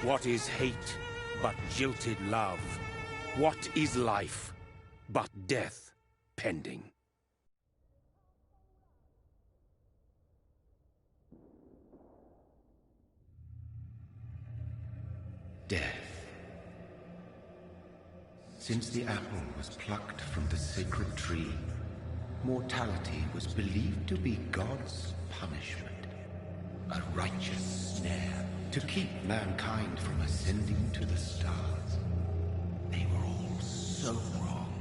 What is hate but jilted love? What is life but death pending? Death. Since the apple was plucked from the sacred tree, mortality was believed to be God's punishment. A righteous snare to keep mankind from ascending to the stars. They were all so wrong.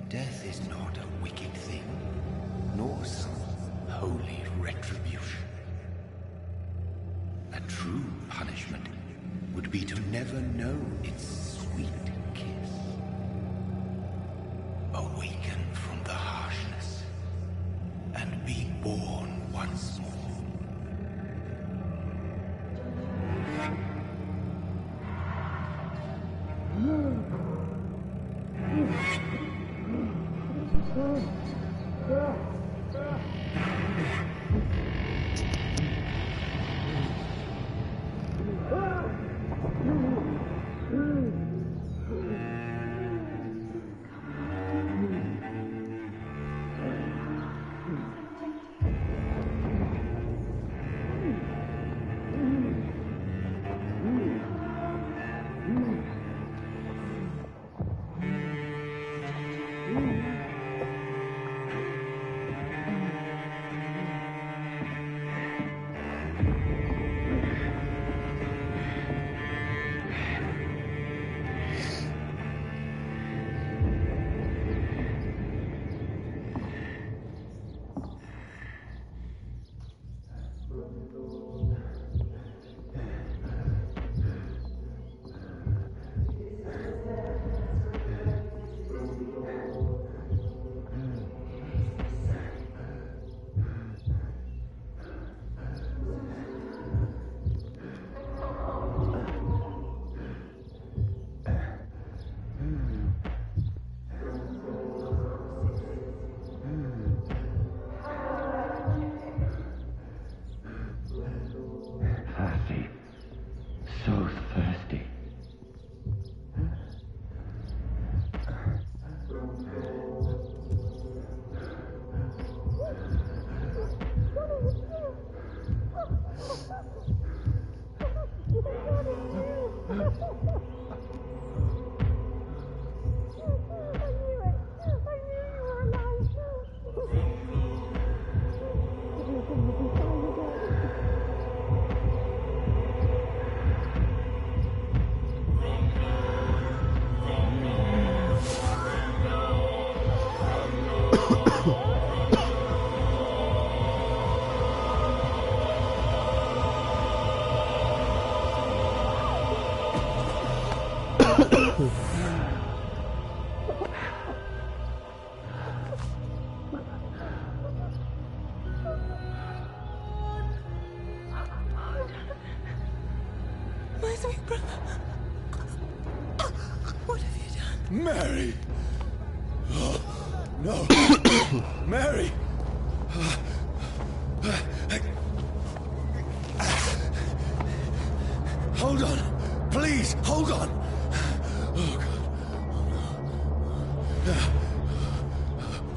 Death is not a wicked thing, nor some holy retribution. A true punishment would be to never know its sweet kiss. Awaken from the harshness and be born once more. Mary! Oh, no! Mary! Hold on! Please, hold on! Oh, God.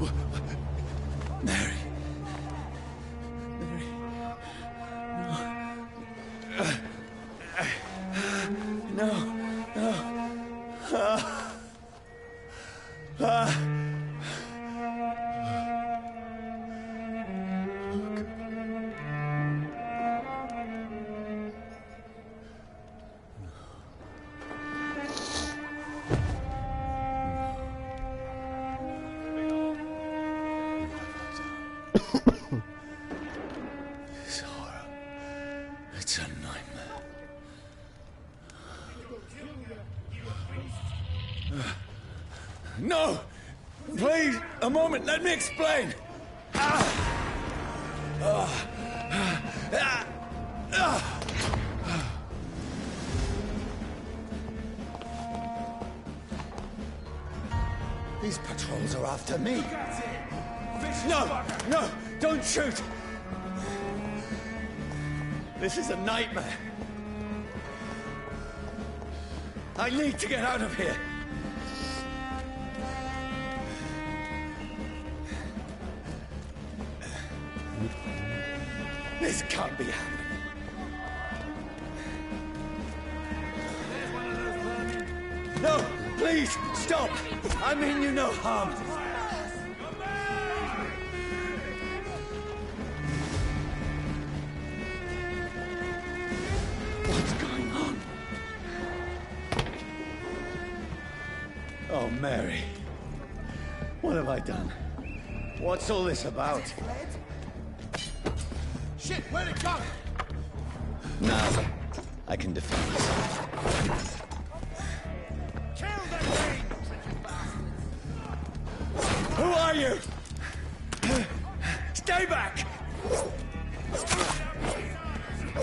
Oh, no. Mary! Mary! No! No! This horror, it's a nightmare. No! Please, a moment, let me explain! These patrols are after me. No! No! Don't shoot! This is a nightmare. I need to get out of here! This can't be happening. No! Please! Stop! I mean you no harm! What's going on? Oh, Mary. What have I done? What's all this about? Shit, where'd it go? Now, I can defend myself. Kill that thing! Who are you? Stay back!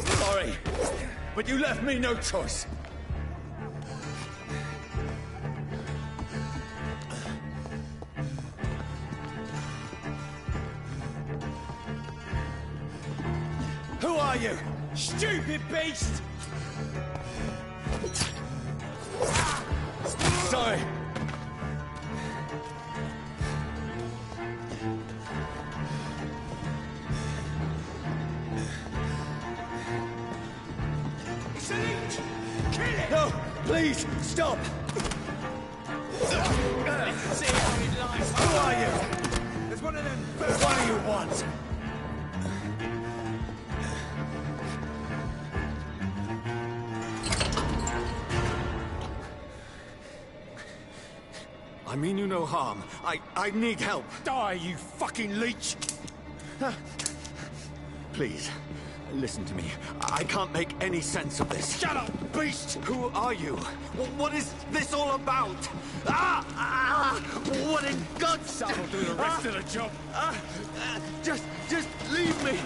Sorry, but you left me no choice. Who are you? Stupid beast! Sorry. It's an leech! Kill it! No, please, stop! See how it lies. Who are you? There's one of them. What do you want? I mean you no harm. I need help. Die, you fucking leech! Please, listen to me. I can't make any sense of this. Shut up, beast! Who are you? What is this all about? What in God's name? That'll do the rest of the job. Just leave me.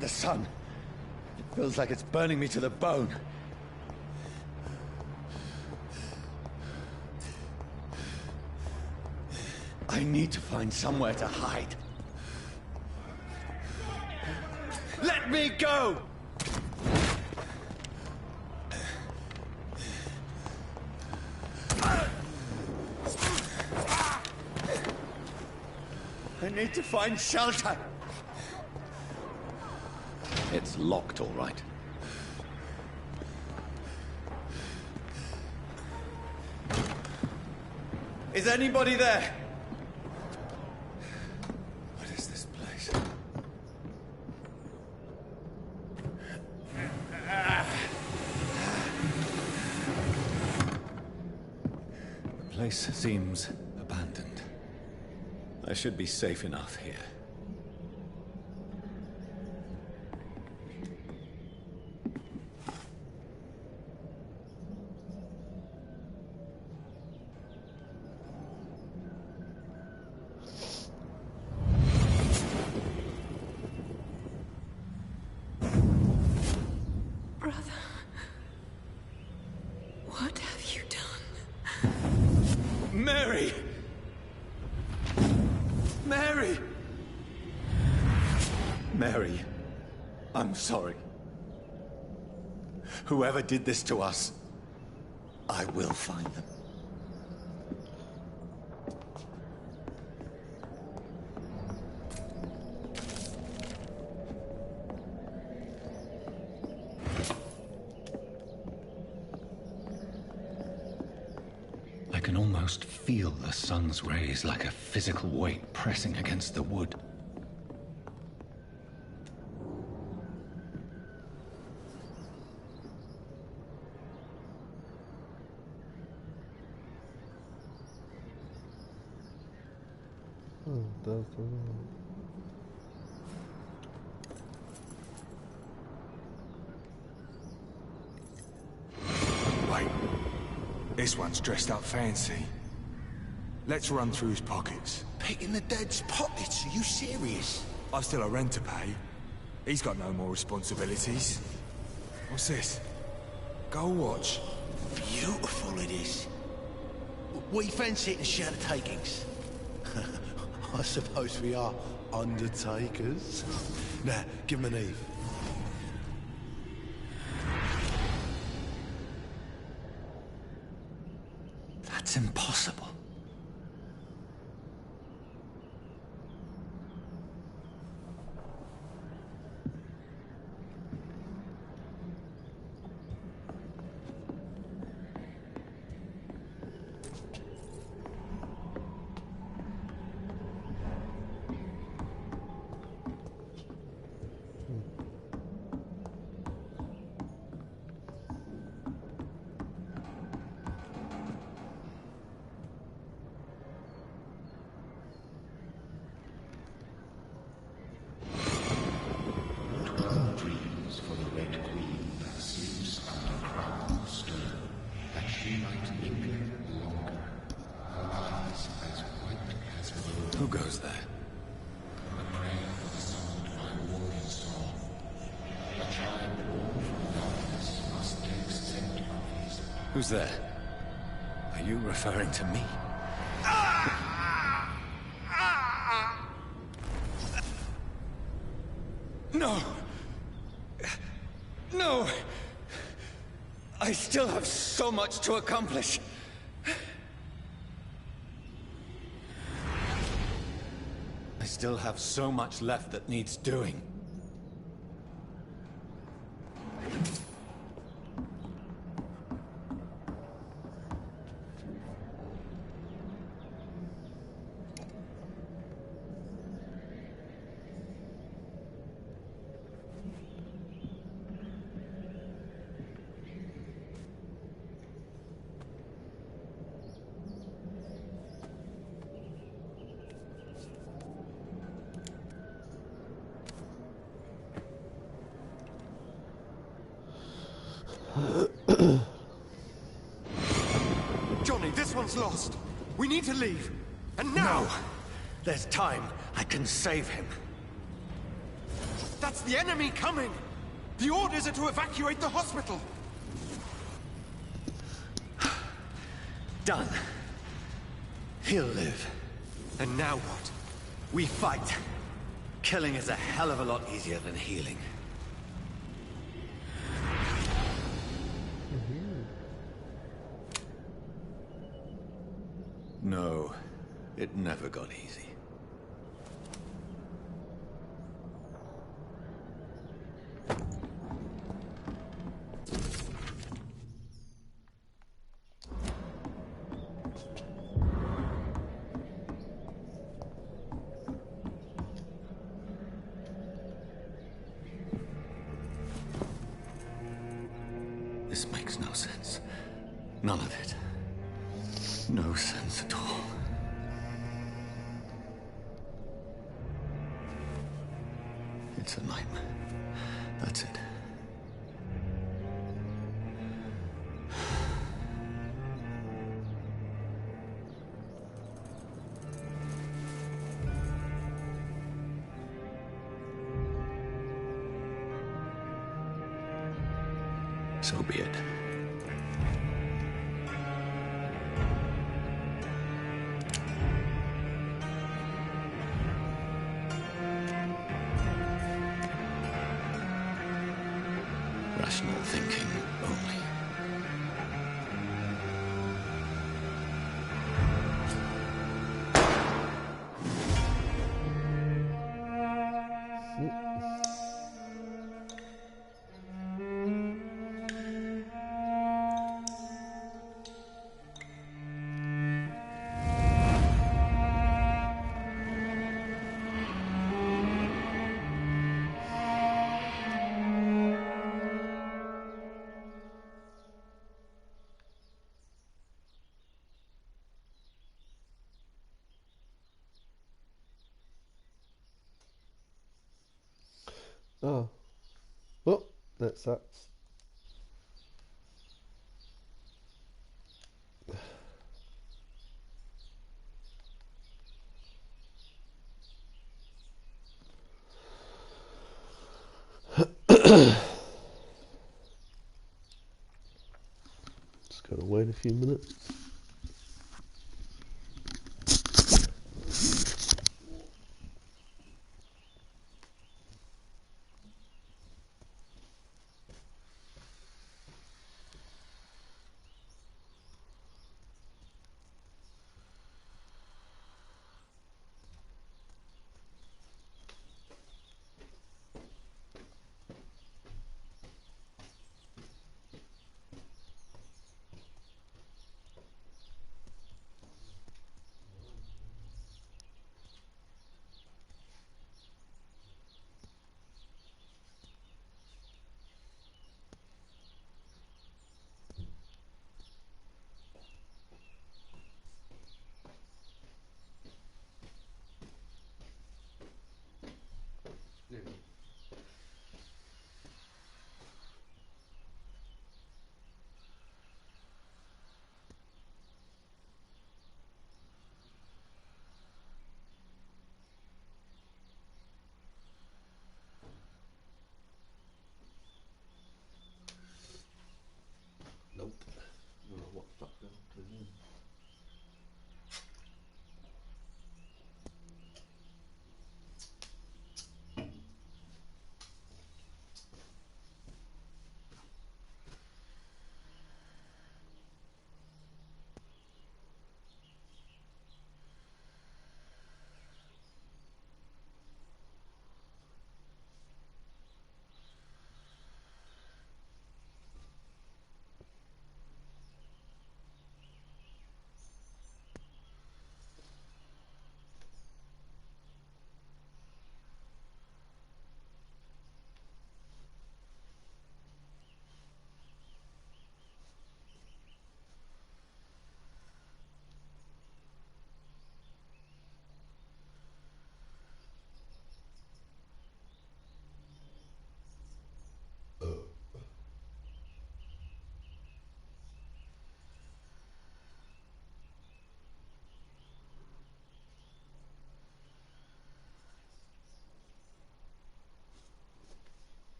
The sun. It feels like it's burning me to the bone. I need to find somewhere to hide. Let me go! I need to find shelter. It's locked, all right. Is anybody there? What is this place? The place seems abandoned. I should be safe enough here. What have you done? Mary! Mary! Mary, I'm sorry. Whoever did this to us, I will find them. I can almost feel the sun's rays like a physical weight pressing against the wood. Wait. This one's dressed up fancy. Let's run through his pockets. Picking the dead's pockets? Are you serious? I've still a rent to pay. He's got no more responsibilities. What's this? Gold watch. Beautiful it is. We fancy it and share the takings. I suppose we are undertakers. Now, give him an Eve. That's impossible. Dreams for the Red Queen that sleeps under crown stone, that she might linger longer, her eyes as white as bone. Who goes there? A prayer for the sound my warrior saw. A child born from darkness must take scent of his path. Who's there? Are you referring to me? No! No! I still have so much to accomplish. I still have so much left that needs doing. Johnny, this one's lost. We need to leave. And now! No! There's time. I can save him. That's the enemy coming! The orders are to evacuate the hospital! Done. He'll live. And now what? We fight. Killing is a hell of a lot easier than healing. No, it never got easy. This makes no sense. None of it. No sense at all. It's a nightmare. That's it. So be it. Rational thinking only. Oh. Well, that sucks. Just gotta wait a few minutes.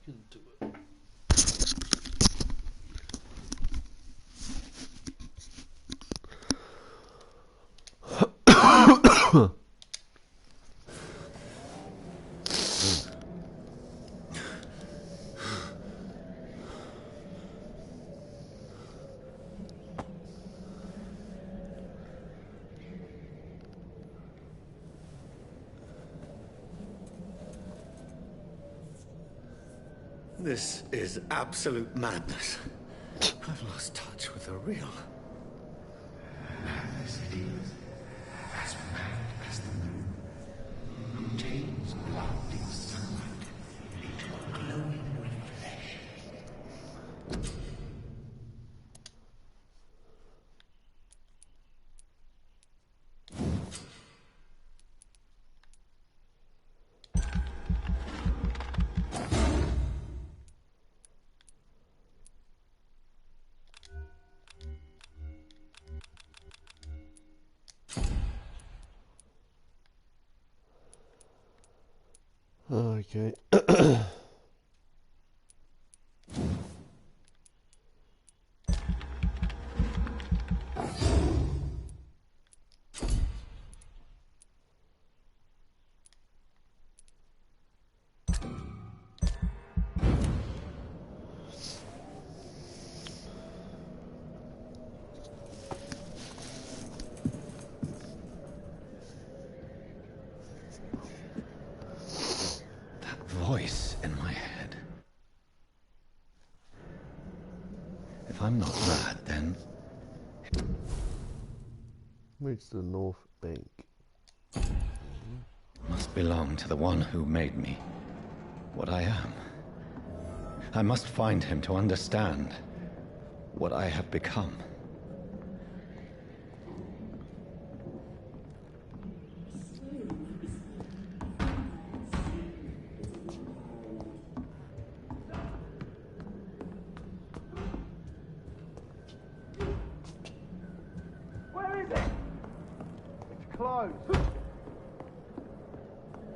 into it. This is absolute madness. I've lost touch with the real. Madness it is, as mad as the moon, who takes blinding sunlight into a glowing reflection. Okay. Voice in my head. If I'm not mad, then Reach the north bank. must belong to the one who made me what I am. I must find him to understand what I have become.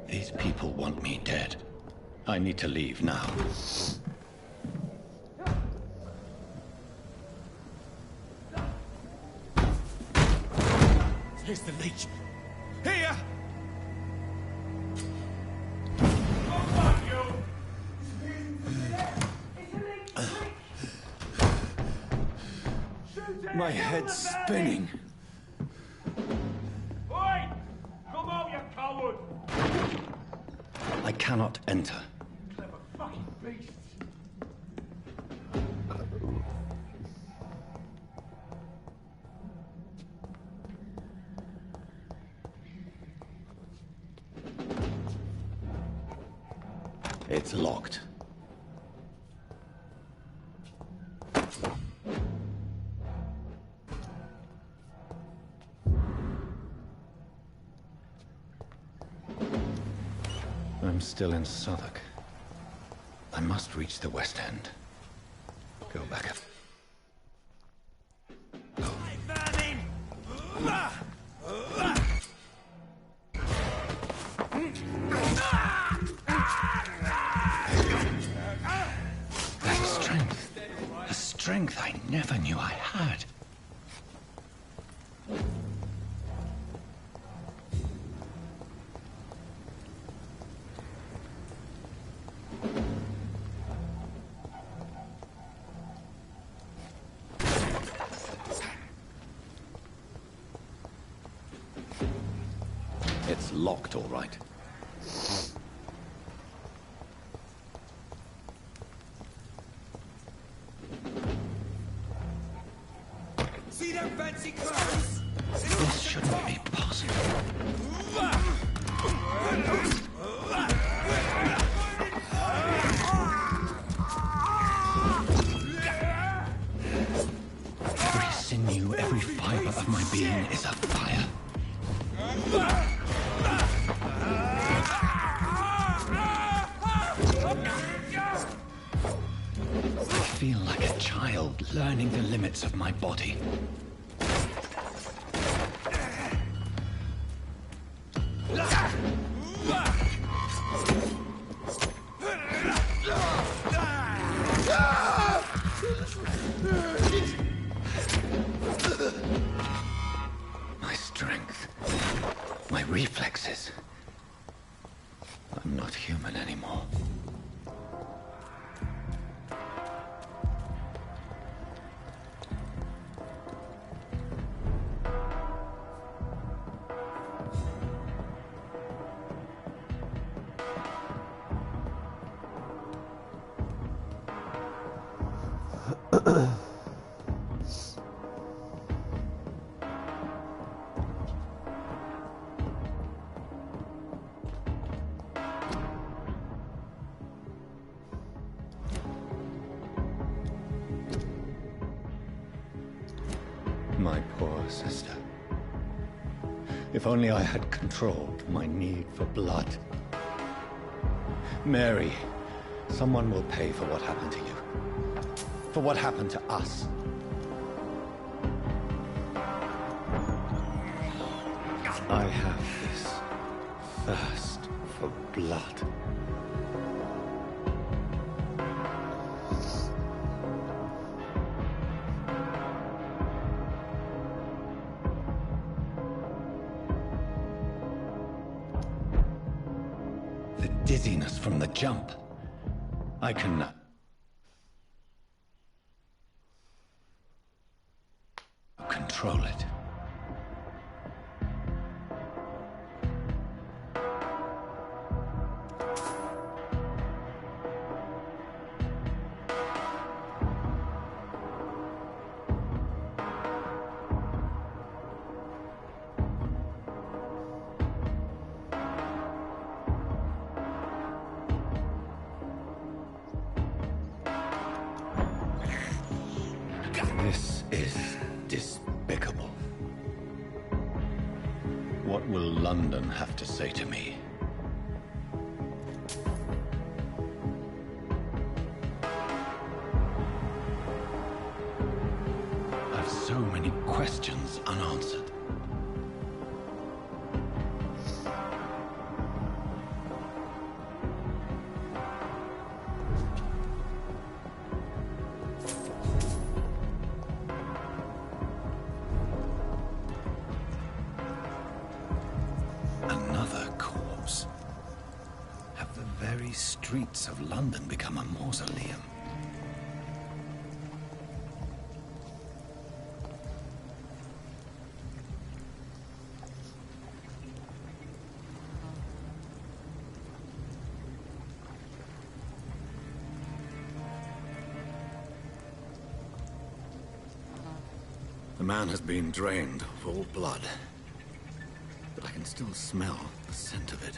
These people want me dead. I need to leave now. Here's the leech. Here! My head's spinning. Oi! Come out, you coward! I cannot enter. Clever fucking beast! It's locked. I'm still in Southwark. I must reach the West End. Go back up. That strength. A strength I never knew I had. It's locked, all right. See them fancy clothes? This shouldn't be possible. Every sinew, every fiber of my being is afire. I feel like a child learning the limits of my body. My poor sister. If only I had controlled my need for blood. Mary, someone will pay for what happened to you. For what happened to us. I have this thirst for blood. The dizziness from the jump. I can control it. This is despicable. What will London have to say to me? I have so many questions unanswered. Another corpse. Have the very streets of London become a mausoleum? The man has been drained of all blood. But I can still smell the scent of it.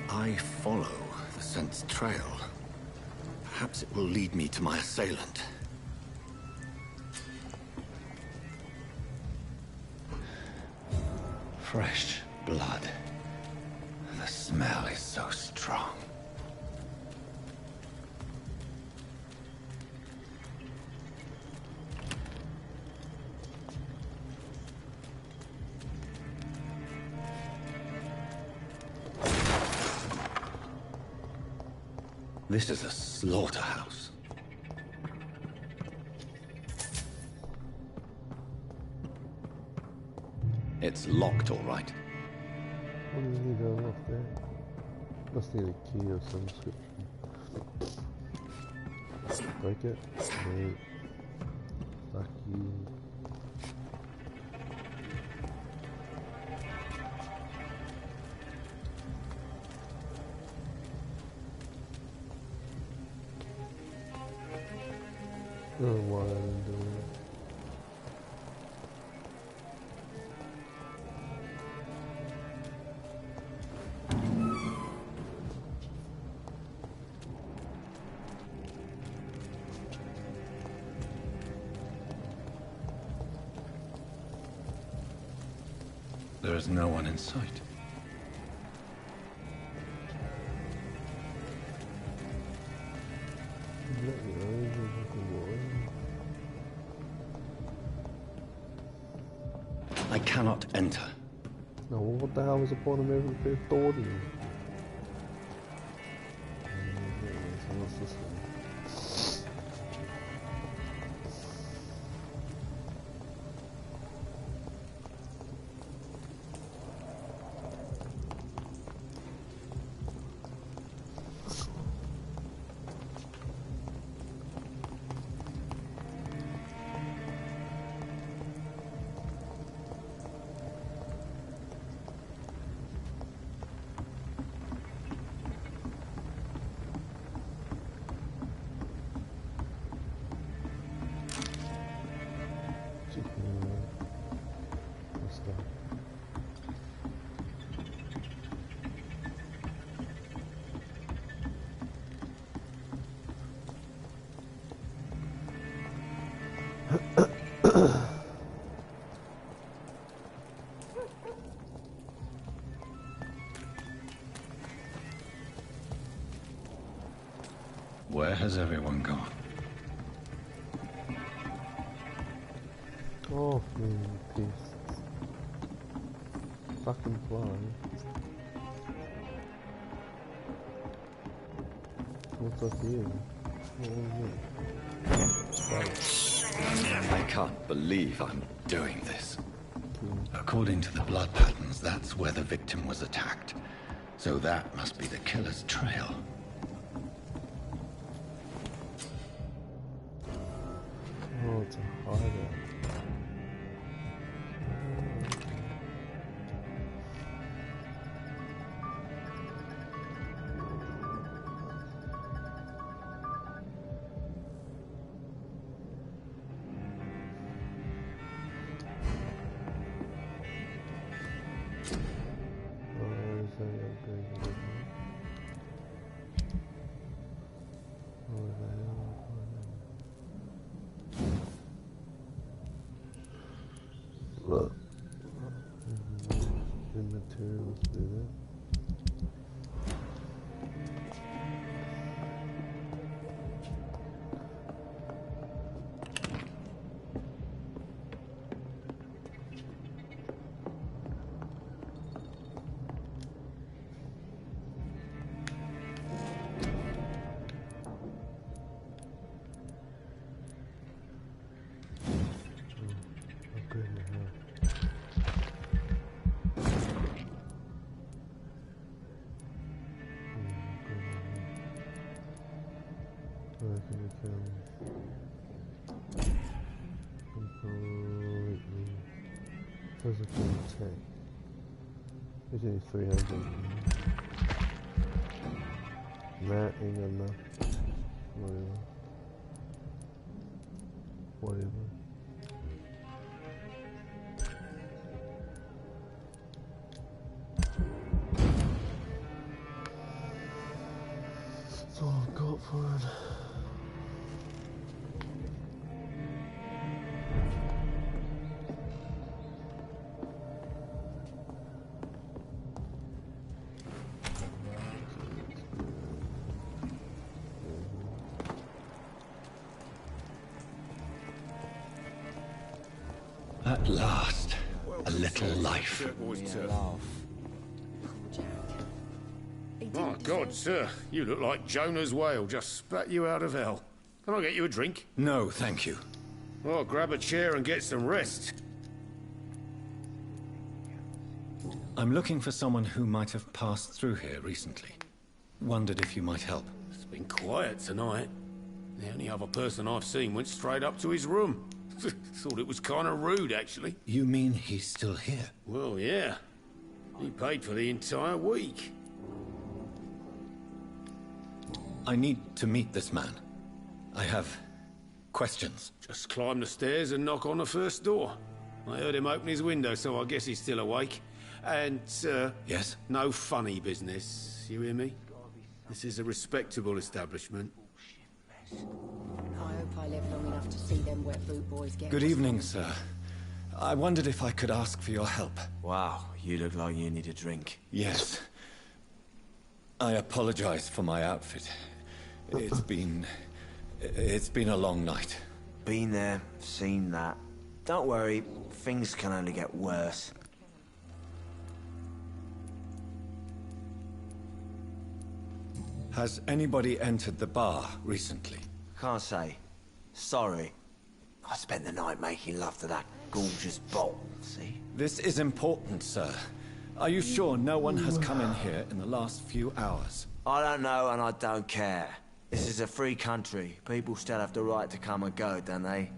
I follow the scent's trail. Perhaps it will lead me to my assailant. Fresh blood. The smell is so strong. This is a slaughterhouse. It's locked, all right. What do you need to unlock that? Must need a key of some description. Break it? No. Lucky. I don't know why I didn't do it. There is no one in sight. I cannot enter. No, what the hell was the point of moving through the door to you? So what's this one? Where has everyone gone? Oh, man, peace. Fucking fly. What's up here? I can't believe I'm doing this. According to the blood patterns, that's where the victim was attacked. So that must be the killer's trail. Oh, it's a hideout. Physical attack. It's only 300. That ain't enough. Whatever. That's all I've got for it. At last, a little life. My God, sir, you look like Jonah's whale just spat you out of hell. Can I get you a drink? No, thank you. Well, grab a chair and get some rest. I'm looking for someone who might have passed through here recently. Wondered if you might help. It's been quiet tonight. The only other person I've seen went straight up to his room. Thought it was kind of rude, actually. You mean he's still here? Well, yeah. He paid for the entire week. I need to meet this man. I have questions. Just climb the stairs and knock on the first door. I heard him open his window, so I guess he's still awake. And, Yes? no funny business. You hear me? This is a respectable establishment. I hope I live long enough to see them wet boot boys get... Good evening, sir. I wondered if I could ask for your help. Wow, you look like you need a drink. Yes. I apologize for my outfit. It's been a long night. Been there, seen that. Don't worry, things can only get worse. Has anybody entered the bar recently? Can't say. Sorry. I spent the night making love to that gorgeous bottle, see? This is important, sir. Are you sure no one has come in here in the last few hours? I don't know and I don't care. This is a free country. People still have the right to come and go, don't they?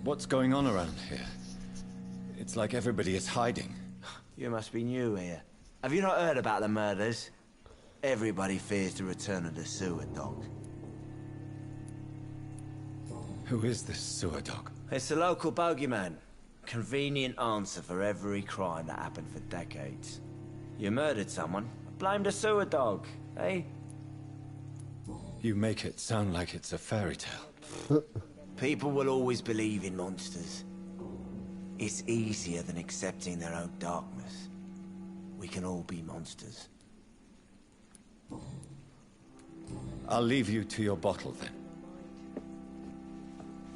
What's going on around here? It's like everybody is hiding. You must be new here. Have you not heard about the murders? Everybody fears the return of the sewer dog. Who is this sewer dog? It's the local bogeyman. Convenient answer for every crime that happened for decades. You murdered someone, blame the sewer dog, eh? You make it sound like it's a fairy tale. People will always believe in monsters. It's easier than accepting their own darkness. We can all be monsters. I'll leave you to your bottle then.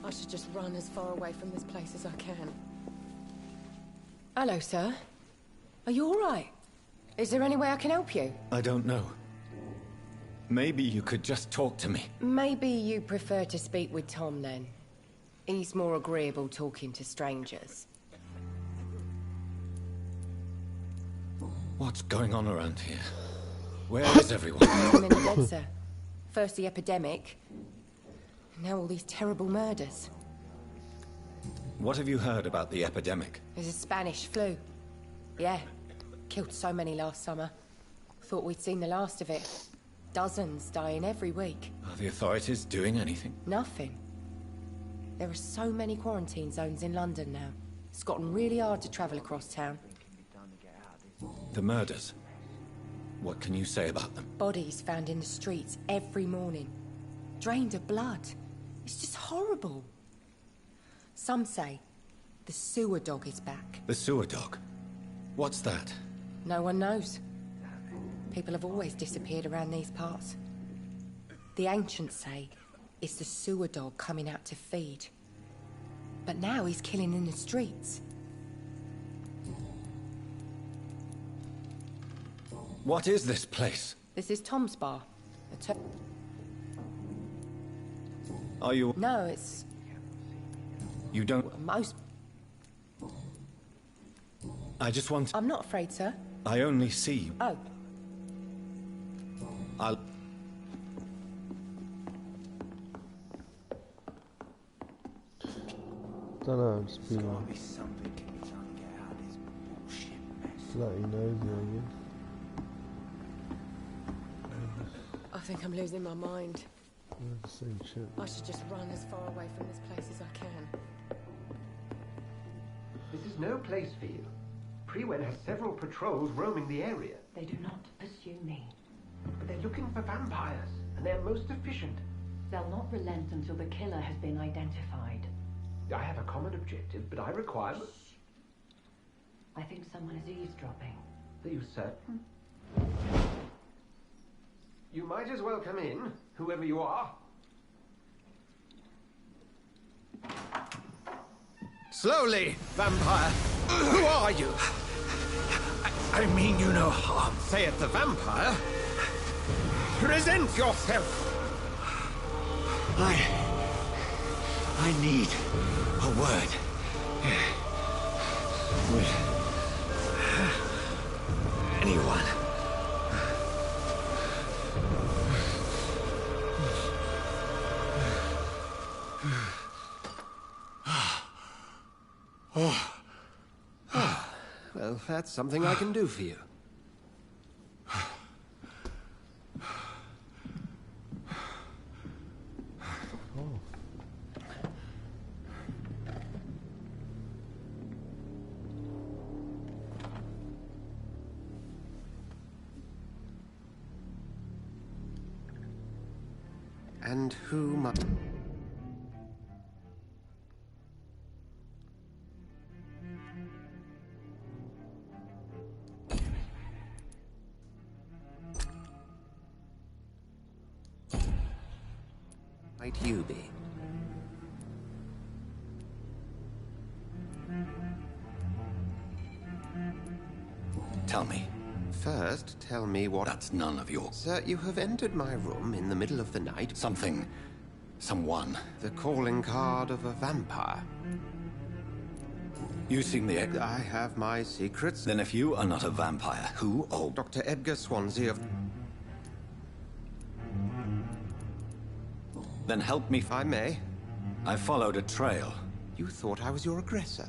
I should just run as far away from this place as I can. Hello, sir. Are you all right? Is there any way I can help you? I don't know. Maybe you could just talk to me. Maybe you prefer to speak with Tom, then. He's more agreeable talking to strangers. What's going on around here? Where is everyone? I'm in the dead, sir. First the epidemic, now all these terrible murders. What have you heard about the epidemic? There's a Spanish flu. Yeah, killed so many last summer. Thought we'd seen the last of it. Dozens dying every week. Are the authorities doing anything? Nothing. There are so many quarantine zones in London now. It's gotten really hard to travel across town. The murders. What can you say about them? Bodies found in the streets every morning. Drained of blood. It's just horrible. Some say the sewer dog is back. The sewer dog? What's that? No one knows. People have always disappeared around these parts. The ancients say it's the sewer dog coming out to feed. But now he's killing in the streets. What is this place? This is Tom's bar. Are you... No, it's... You don't... Most... I just want... I'm not afraid, sir. I only see... Oh. I'll... Don't know, it's been like... Slightly nosy, I guess. I think I'm losing my mind. The same shit. I should just run as far away from this place as I can. This is no place for you. Prewen has several patrols roaming the area. They do not pursue me. But they're looking for vampires, and they're most efficient. They'll not relent until the killer has been identified. I have a common objective, but I require... I think someone is eavesdropping. Are you certain? You might as well come in, whoever you are. Slowly, vampire. Who are you? I mean you no harm. Say it, the vampire. Present yourself. I need a word. With anyone. Well, that's something I can do for you. And who might... might you be? Tell me. First, tell me what... That's none of your... Sir, you have entered my room in the middle of the night. Someone. The calling card of a vampire. You seem the... I have my secrets. Then if you are not a vampire, who... Oh... Dr. Edgar Swansea of... Then help me... If I may. I followed a trail. You thought I was your aggressor.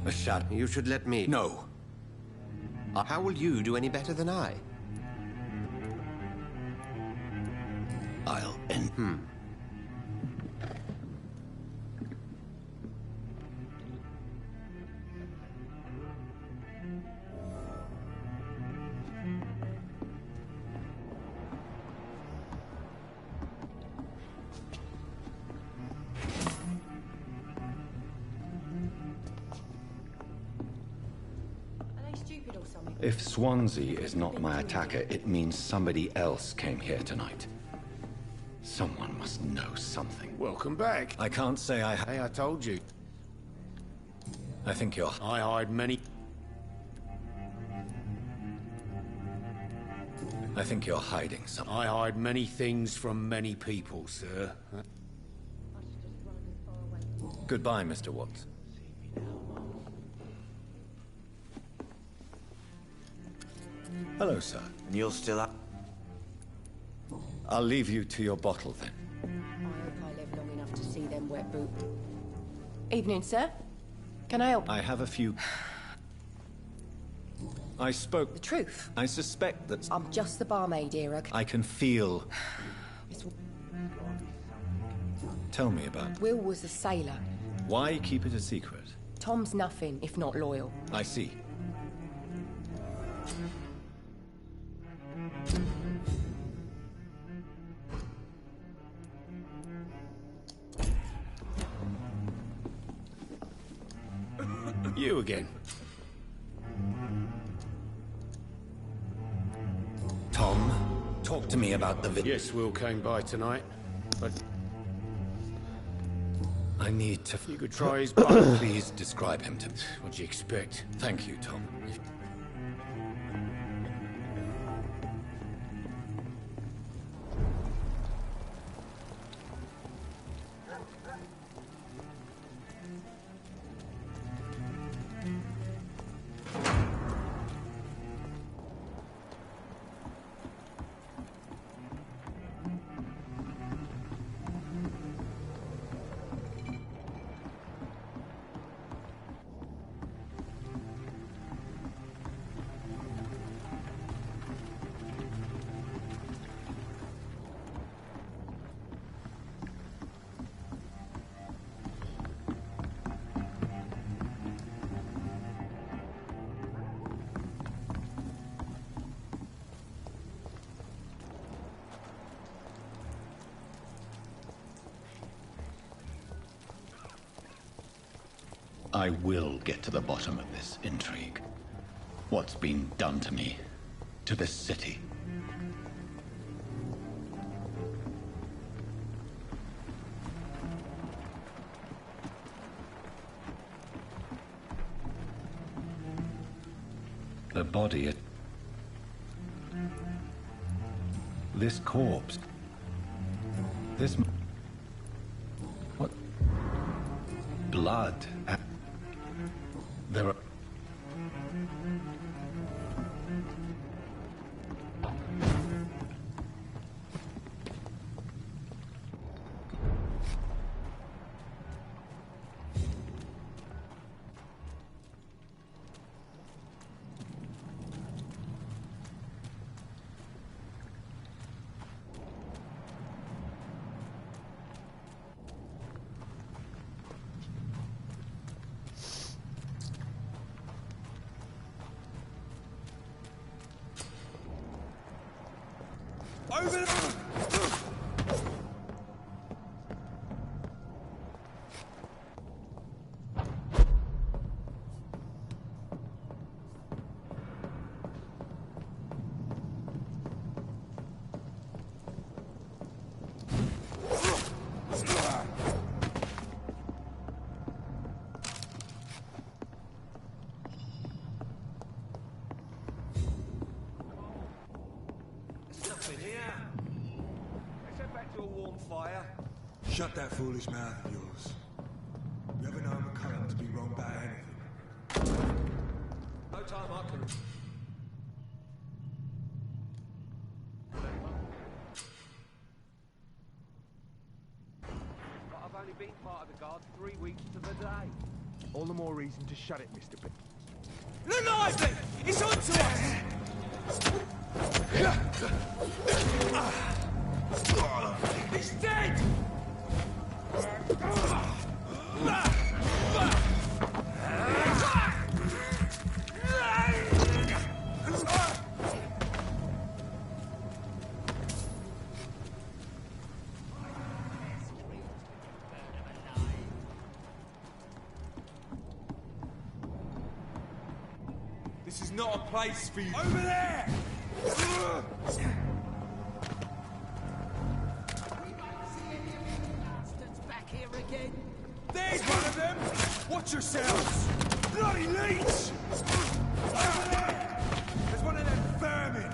A shadow. You should let me... No. How will you do any better than I? I'll end... Are they stupid or something? If Swansea is not my attacker, it means somebody else came here tonight. Someone must know something. Welcome back. I can't say I... Hey, I told you. I think you're... I hide many... I think you're hiding something. I hide many things from many people, sir. Goodbye, Mr. Watts. Hello, sir. And you're still up? I'll leave you to your bottle, then. I hope I live long enough to see them wet boot. Evening, sir. Can I help? I have a few... I spoke... The truth? I suspect that... I'm just the barmaid here, okay? I can feel... It's... Tell me about... Will was a sailor. Why keep it a secret? Tom's nothing if not loyal. I see. You again. Tom, talk to me about the Yes, Will came by tonight, but... I need to... You could try his button. Please describe him to me. What'd you expect? Thank you, Tom. I will get to the bottom of this intrigue. What's been done to me, to this city. The body... This corpse... This... What? Blood... There are... Shut that foolish mouth of yours. You ever known McCullough to be wrong about anything? No time I can... But I've only been part of the guard 3 weeks to the day. All the more reason to shut it, Mr. P. Look lively! It's on to us! He's dead! This is not a place for you. Over there! Back here again. There's one of them! Watch yourselves! Bloody leech! Over there! There's one of them vermin!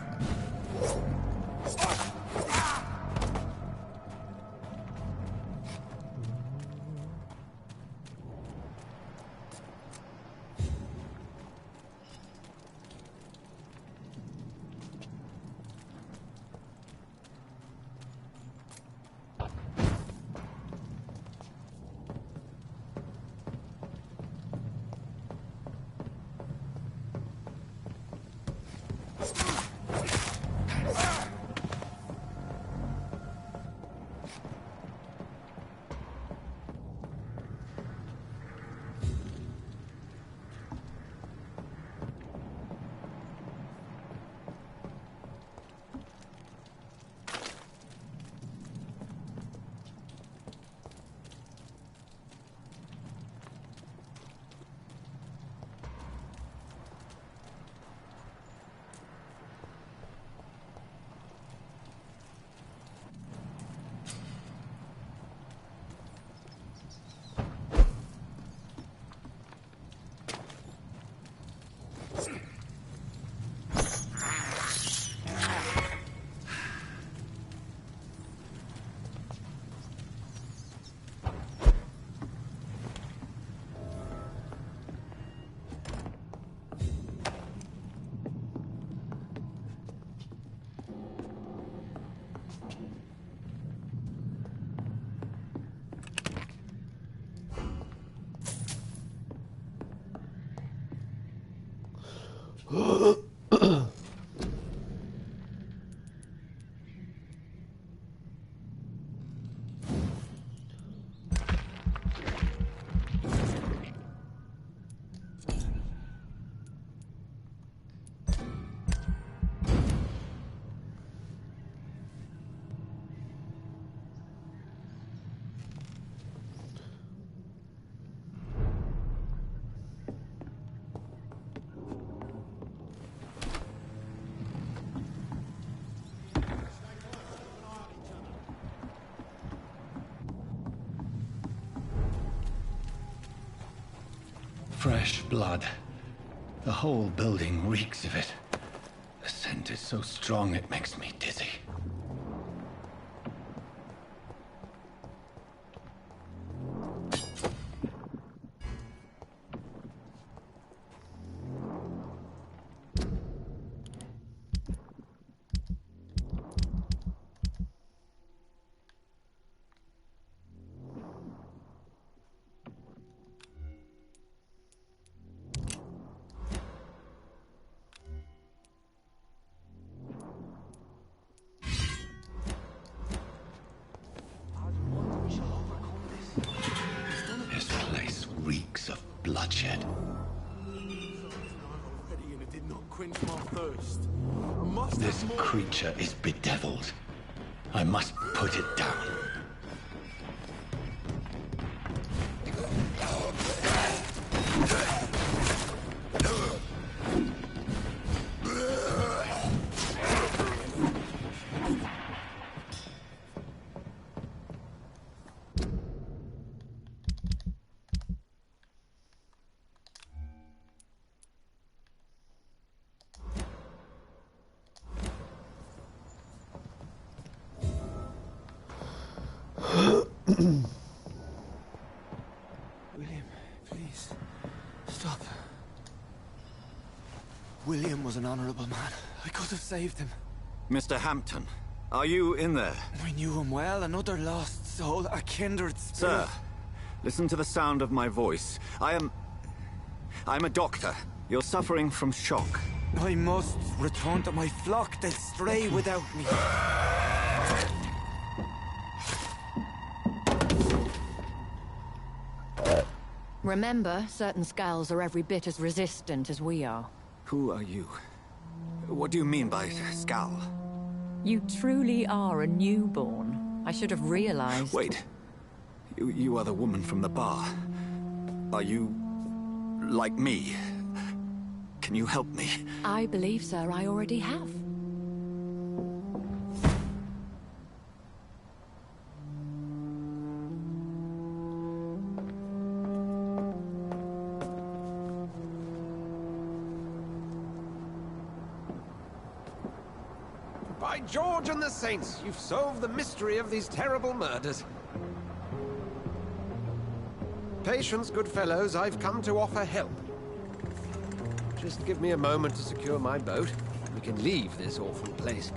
Fresh blood. The whole building reeks of it. The scent is so strong it makes me dizzy. This place reeks of bloodshed. This creature is bedeviled. I must put it down. William, please. Stop. William was an honorable man. I could have saved him. Mr. Hampton, are you in there? I knew him well, another lost soul, a kindred spirit. Sir, listen to the sound of my voice. I'm a doctor. You're suffering from shock. I must return to my flock. They'll stray without me. Remember, certain skulls are every bit as resistant as we are. Who are you? What do you mean by skull? You truly are a newborn. I should have realized. Wait. You are the woman from the bar. Are you... like me? Can you help me? I believe, sir, I already have. By George and the Saints, you've solved the mystery of these terrible murders. Patience, good fellows, I've come to offer help. Just give me a moment to secure my boat. We can leave this awful place.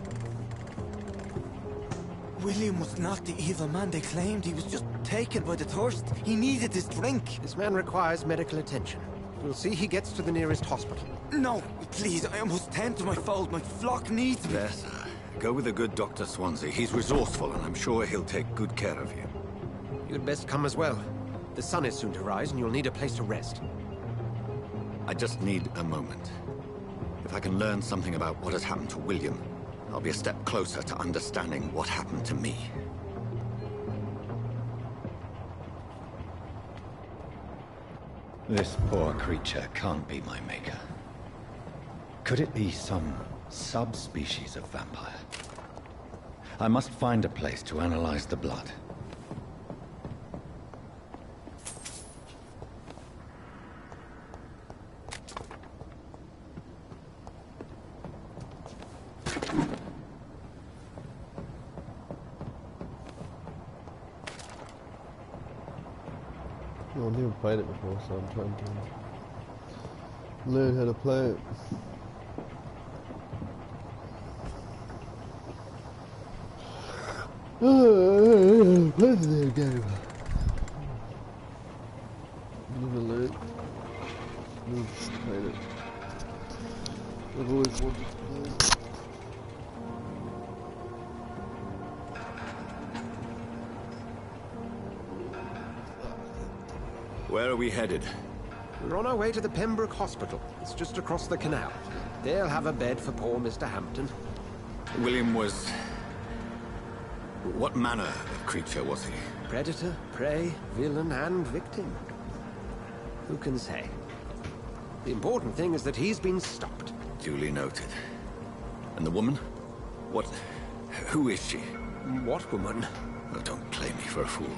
William was not the evil man they claimed. He was just taken by the thirst. He needed his drink. This man requires medical attention. We'll see he gets to the nearest hospital. No, please, I must tend to my fold. My flock needs me. Yes, sir. Go with the good Dr. Swansea. He's resourceful, and I'm sure he'll take good care of you. You'd best come as well. The sun is soon to rise, and you'll need a place to rest. I just need a moment. If I can learn something about what has happened to William, I'll be a step closer to understanding what happened to me. This poor creature can't be my maker. Could it be some subspecies of vampire? I must find a place to analyze the blood. No, I've never played it before, so I'm trying to learn how to play it. Play the damn game. Never learned. Never played it. I've always wanted to play it. Where are we headed? We're on our way to the Pembroke Hospital. It's just across the canal. They'll have a bed for poor Mr. Hampton. William was... What manner of creature was he? Predator, prey, villain, and victim. Who can say? The important thing is that he's been stopped. Duly noted. And the woman? What... Who is she? What woman? Oh, don't play me for a fool.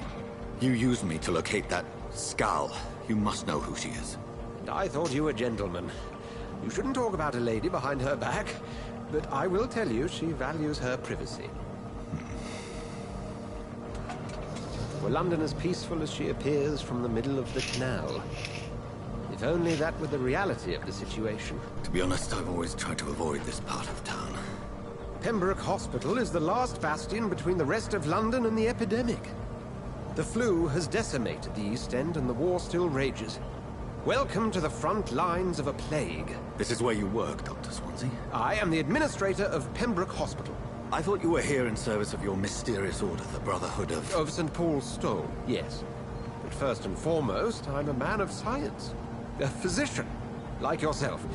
You used me to locate that skull. You must know who she is. I thought you a gentleman. You shouldn't talk about a lady behind her back, but I will tell you she values her privacy. Were London as peaceful as she appears from the middle of the canal? If only that were the reality of the situation. To be honest, I've always tried to avoid this part of town. Pembroke Hospital is the last bastion between the rest of London and the epidemic. The flu has decimated the East End and the war still rages. Welcome to the front lines of a plague. This is where you work, Dr. Swansea? I am the administrator of Pembroke Hospital. I thought you were here in service of your mysterious order, the Brotherhood of... Of St. Paul's Stole, yes. But first and foremost, I'm a man of science. A physician, like yourself,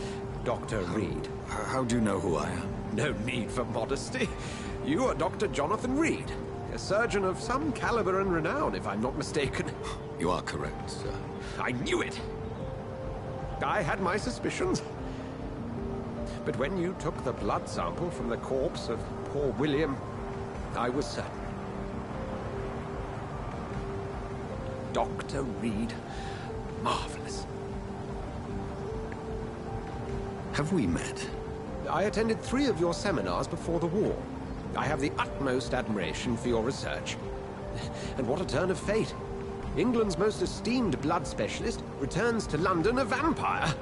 Dr. Reed. How do you know who I am? No need for modesty. You are Dr. Jonathan Reed. A surgeon of some caliber and renown, if I'm not mistaken. You are correct, sir. I knew it! I had my suspicions. But when you took the blood sample from the corpse of poor William, I was certain. Dr. Reed. Marvelous. Have we met? I attended 3 of your seminars before the war. I have the utmost admiration for your research. And what a turn of fate. England's most esteemed blood specialist returns to London a vampire.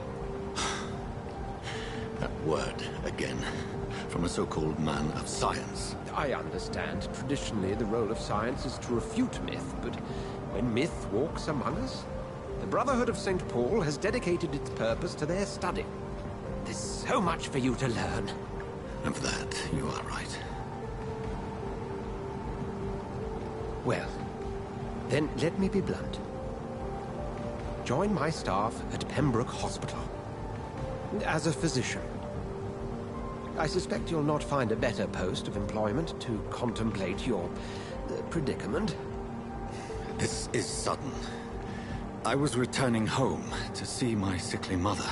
That word, again. From a so-called man of science. I understand. Traditionally, the role of science is to refute myth, but when myth walks among us, the Brotherhood of St. Paul has dedicated its purpose to their study. There's so much for you to learn. And for that, you are right. Well, then let me be blunt. Join my staff at Pembroke Hospital. As a physician. I suspect you'll not find a better post of employment to contemplate your predicament. This is sudden. I was returning home to see my sickly mother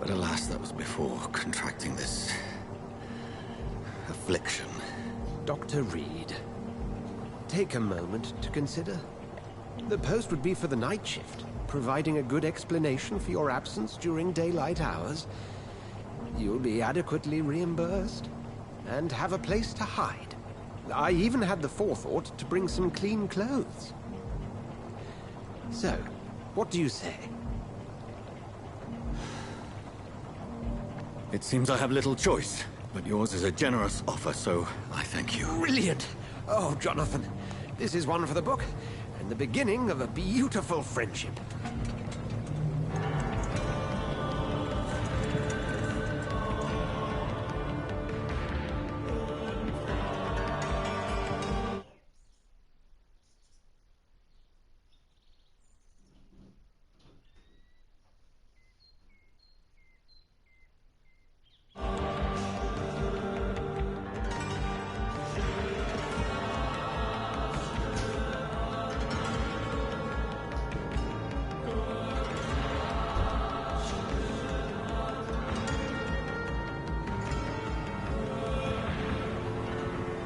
But alas, that was before contracting this affliction. Dr. Reed, take a moment to consider. The post would be for the night shift, providing a good explanation for your absence during daylight hours. You'll be adequately reimbursed and have a place to hide. I even had the forethought to bring some clean clothes. So, what do you say? It seems I have little choice, but yours is a generous offer, so I thank you. Brilliant! Oh, Jonathan, this is one for the book, and the beginning of a beautiful friendship.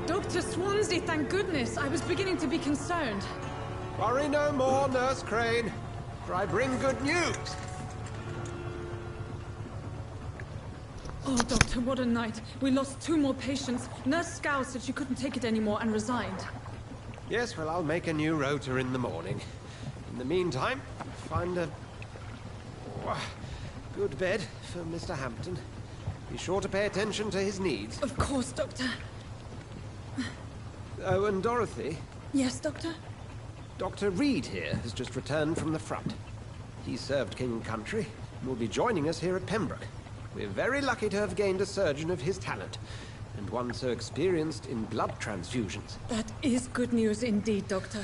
Dr. Swansea, thank goodness. I was beginning to be concerned. Worry no more, Nurse Crane, for I bring good news. Oh, Doctor, what a night. We lost 2 more patients. Nurse Scow said she couldn't take it anymore and resigned. Yes, well, I'll make a new rota in the morning. In the meantime, find a good bed for Mr. Hampton. Be sure to pay attention to his needs. Of course, Doctor. Oh, and Dorothy? Yes, Doctor? Dr. Reed here has just returned from the front. He served King and Country and will be joining us here at Pembroke. We're very lucky to have gained a surgeon of his talent, and one so experienced in blood transfusions. That is good news indeed, Doctor.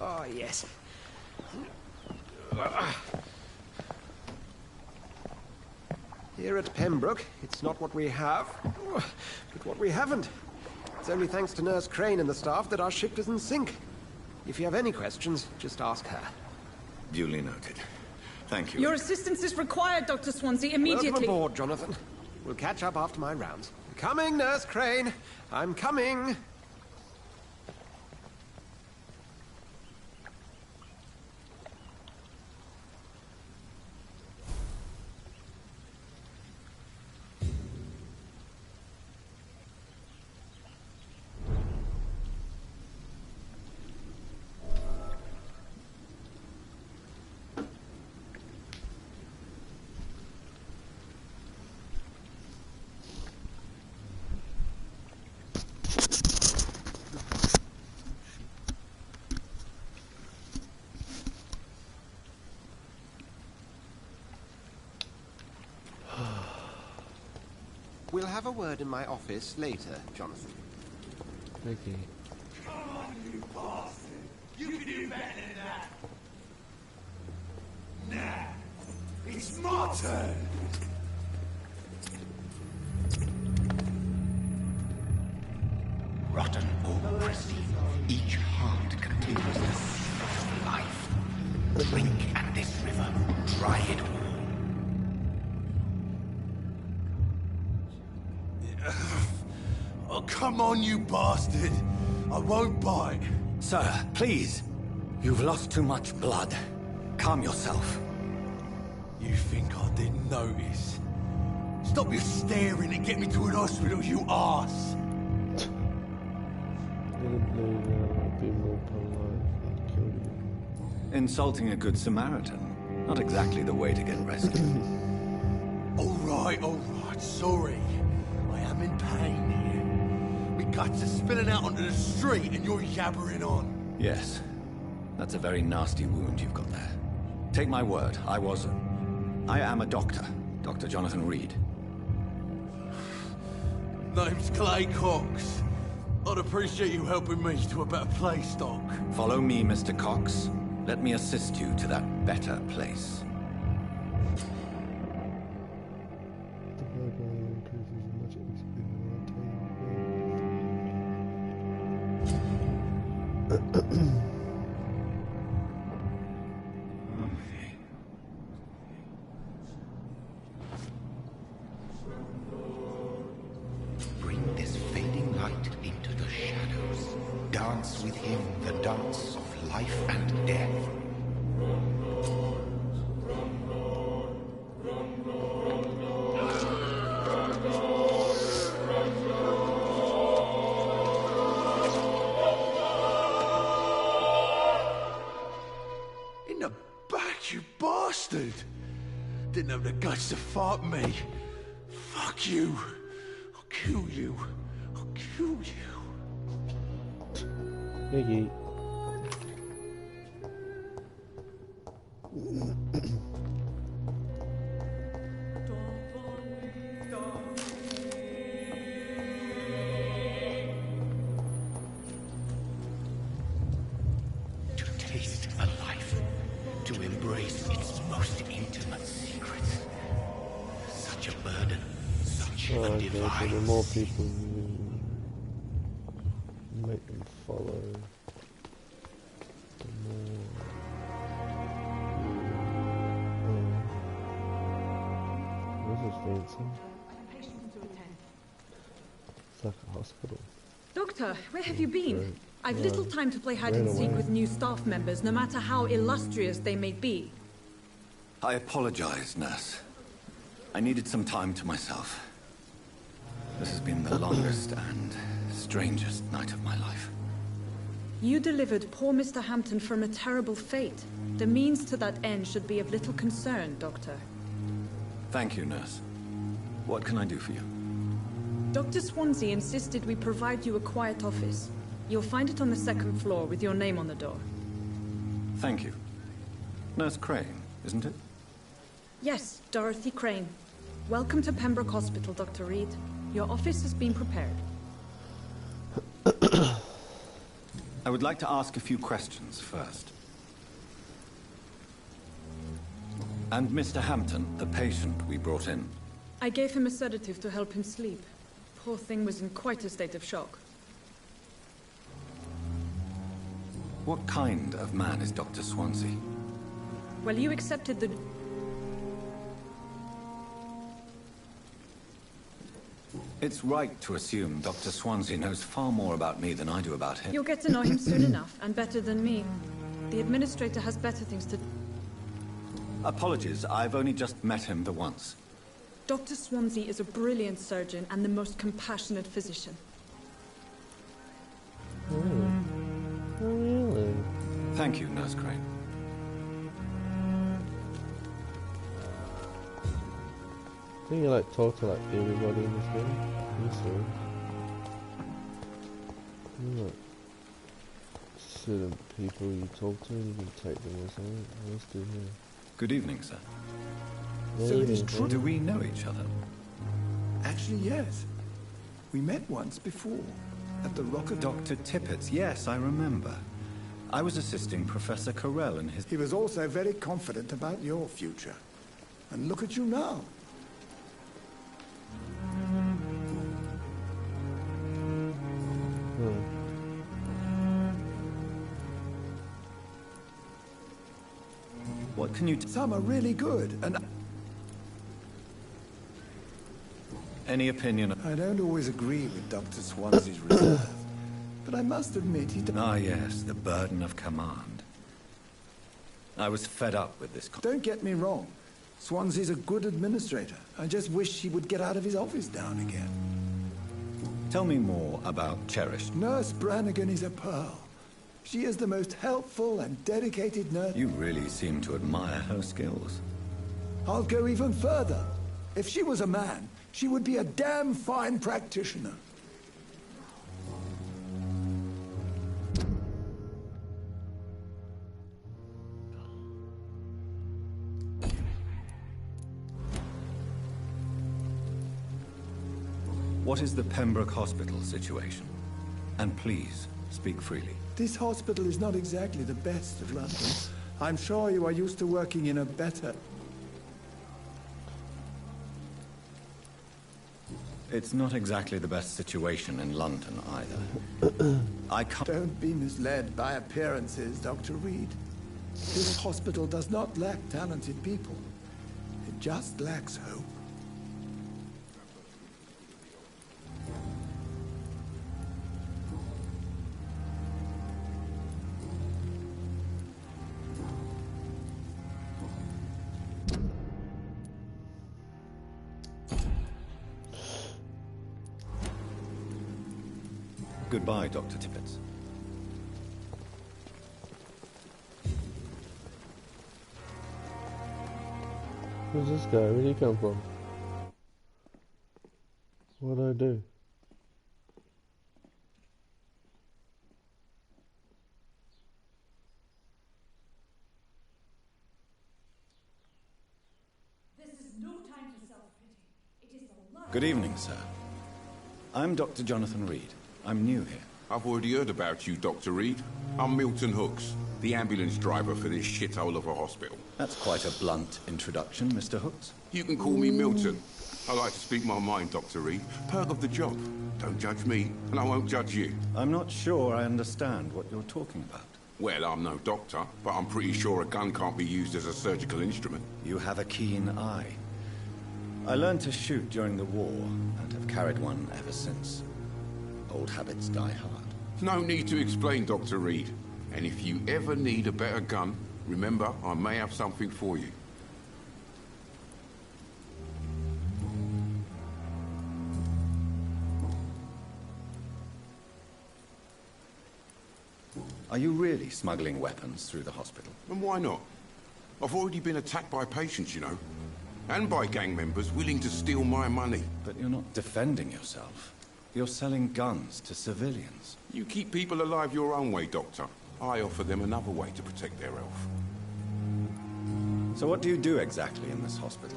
Oh, yes. Here at Pembroke, it's not what we have, but what we haven't. It's only thanks to Nurse Crane and the staff that our ship doesn't sink. If you have any questions, just ask her. Duly noted. Thank you. Your assistance is required, Dr. Swansea, immediately. Welcome aboard, Jonathan. We'll catch up after my rounds. Coming, Nurse Crane. I'm coming. We'll have a word in my office later, Jonathan. Okay. Come on, you bastard! You can do better than that! Nah, it's my turn! Rotten or pristine, each heart contains the seed of life. Drink at this river, dry it all. Oh, come on, you bastard! I won't bite. Sir, please. You've lost too much blood. Calm yourself. You think I didn't notice? Stop your staring and get me to an hospital, you arse! Insulting a good Samaritan. Not exactly the way to get rescued. All right, sorry. I am in pain here. My guts are spilling out onto the street and you're yabbering on. Yes. That's a very nasty wound you've got there. Take my word, I am a doctor. Dr. Jonathan Reed. Name's Clay Cox. I'd appreciate you helping me to a better place, Doc. Follow me, Mr. Cox. Let me assist you to that better place. dance with him the dance of life and death. In the back, you bastard! Didn't have the guts to fight me. Fuck you. I'll kill you. I'll kill you. Biggie. To taste a life, to embrace its most intimate secrets. Such a burden, such a Okay, so the device. more people you make them follow, the more this is fancy. It's like a hospital. Doctor, where have you been? Right. I've little time to play hide and seek with new staff members, no matter how illustrious they may be. I apologize, nurse. I needed some time to myself. This has been the longest and strangest night of my life. You delivered poor Mr. Hampton from a terrible fate. The means to that end should be of little concern, Doctor. Thank you, nurse. What can I do for you? Dr. Swansea insisted we provide you a quiet office. You'll find it on the second floor with your name on the door. Thank you. Nurse Crane, isn't it? Yes, Dorothy Crane. Welcome to Pembroke Hospital, Dr. Reed. Your office has been prepared. I would like to ask a few questions first. And Mr. Hampton, the patient we brought in. I gave him a sedative to help him sleep. Poor thing was in quite a state of shock. What kind of man is Dr. Swansea? Well, you accepted the... It's right to assume Dr. Swansea knows far more about me than I do about him. You'll get to know him soon enough, and better than me. The administrator has better things to... Apologies, I've only just met him the once. Dr. Swansea is a brilliant surgeon and the most compassionate physician. Oh, really? Thank you, Nurse Crane. I think you like talk to like everybody in this game. You see. You like certain people you talk to and you can take them or something. Let's do here. Good evening, sir. So it is true. Do we know each other? Actually, yes. We met once before, at the Rocket... Dr. Tippett's, yes, I remember. I was assisting Professor Carell in his... He was also very confident about your future. And look at you now. What can you... Some are really good, and... Any opinion? I don't always agree with Dr. Swansea's reserve, but I must admit he... Ah, yes, the burden of command. I was fed up with this... Don't get me wrong. Swansea's a good administrator. I just wish he would get out of his office down again. Tell me more about Cherish. Nurse Brannigan is a pearl. She is the most helpful and dedicated nurse... You really seem to admire her skills. I'll go even further. If she was a man, she would be a damn fine practitioner. What is the Pembroke Hospital situation? And please, speak freely. This hospital is not exactly the best of London. I'm sure you are used to working in a better... It's not exactly the best situation in London either. I can't... Don't be misled by appearances, Dr. Reed. This hospital does not lack talented people. It just lacks hope. Goodbye, Dr. Tippett. Who's this guy? Where'd he come from? What'd I do? Good evening, sir. I'm Dr. Jonathan Reed. I'm new here. I've already heard about you, Dr. Reed. I'm Milton Hooks, the ambulance driver for this shithole of a hospital. That's quite a blunt introduction, Mr. Hooks. You can call me Milton. I like to speak my mind, Dr. Reed. Perk of the job. Don't judge me, and I won't judge you. I'm not sure I understand what you're talking about. Well, I'm no doctor, but I'm pretty sure a gun can't be used as a surgical instrument. You have a keen eye. I learned to shoot during the war, and have carried one ever since. Old habits die hard. No need to explain, Dr. Reed. And if you ever need a better gun, remember, I may have something for you. Are you really smuggling weapons through the hospital? And why not? I've already been attacked by patients, you know. And by gang members willing to steal my money. But you're not defending yourself. You're selling guns to civilians. You keep people alive your own way, Doctor. I offer them another way to protect their health. So what do you do exactly in this hospital?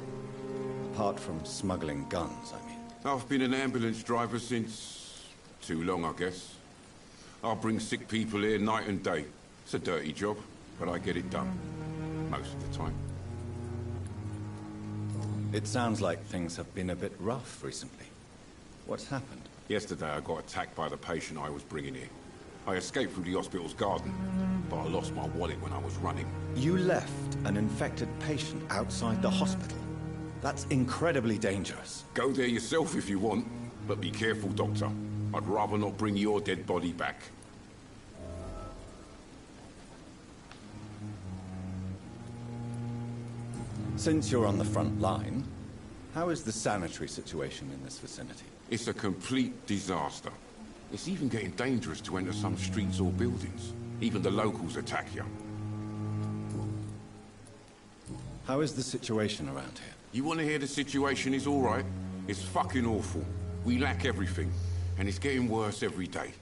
Apart from smuggling guns, I mean. I've been an ambulance driver since... too long, I guess. I bring sick people here night and day. It's a dirty job, but I get it done. Most of the time. It sounds like things have been a bit rough recently. What's happened? Yesterday I got attacked by the patient I was bringing here. I escaped through the hospital's garden, but I lost my wallet when I was running. You left an infected patient outside the hospital? That's incredibly dangerous. Go there yourself if you want, but be careful, Doctor. I'd rather not bring your dead body back. Since you're on the front line, how is the sanitary situation in this vicinity? It's a complete disaster. It's even getting dangerous to enter some streets or buildings. Even the locals attack you. How is the situation around here? You want to hear the situation is all right? It's fucking awful. We lack everything, and it's getting worse every day.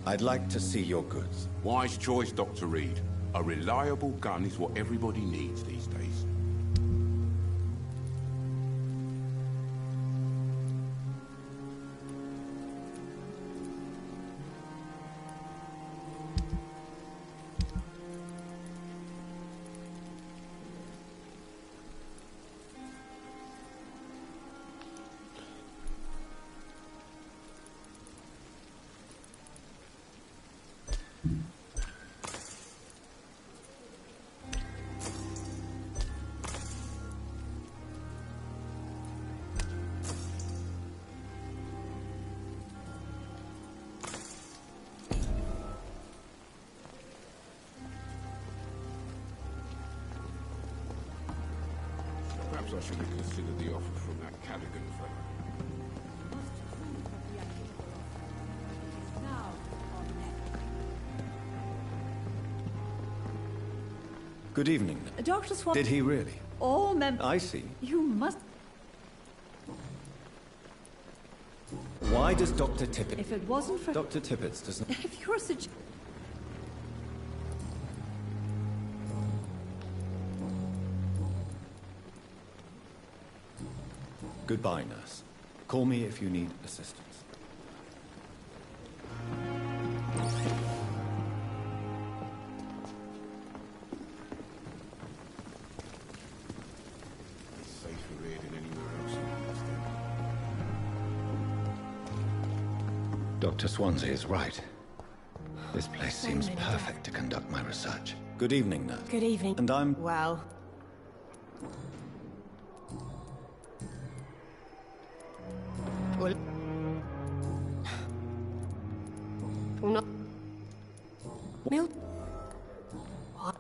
I'd like to see your goods. Wise choice, Dr. Reed. A reliable gun is what everybody needs these days. Perhaps I should have considered the offer from that Cadigan fellow. Good evening. Dr. Swan... Did he really? All members... I see. You must... Why does Dr. Tippett... If it wasn't for... Dr. Tippett does not... If you're such... Goodbye, nurse. Call me if you need assistance. It's safer here than anywhere else. Dr. Swansea is right. This place seems perfect to conduct my research. Good evening, nurse. Good evening. And I'm... Well... No. Mil... What?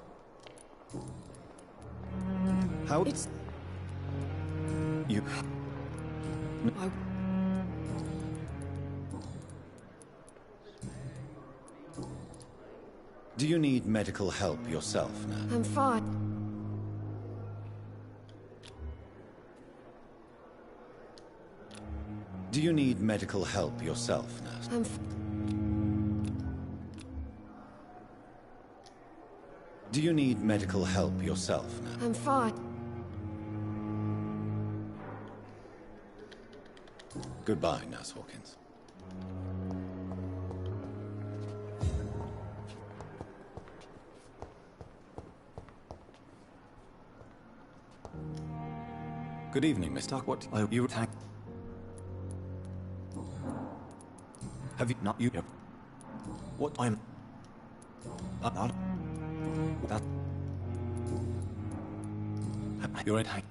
How... It's... You... I... Do you need medical help yourself, nurse? I'm fine. Do you need medical help yourself, nurse? Do you need medical help yourself, nurse? I'm fine. Goodbye, Nurse Hawkins. Good evening, Mr. What are you attacked? Have you not you? What I'm not that you're attacked.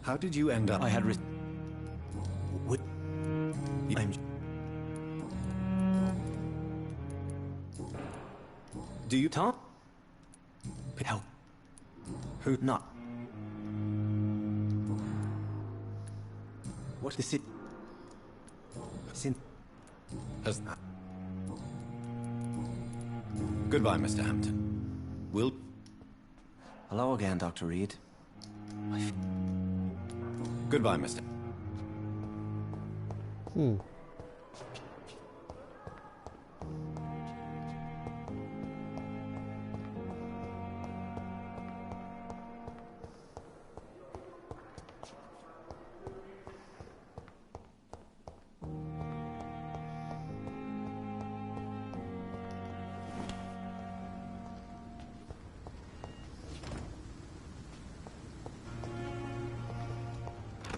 How did you end up? I had what? I'm. Do you talk? How? Who not? What is it? Sin. As. Goodbye, Mr. Hampton. Will. Hello again, Dr. Reed. Goodbye, Mr.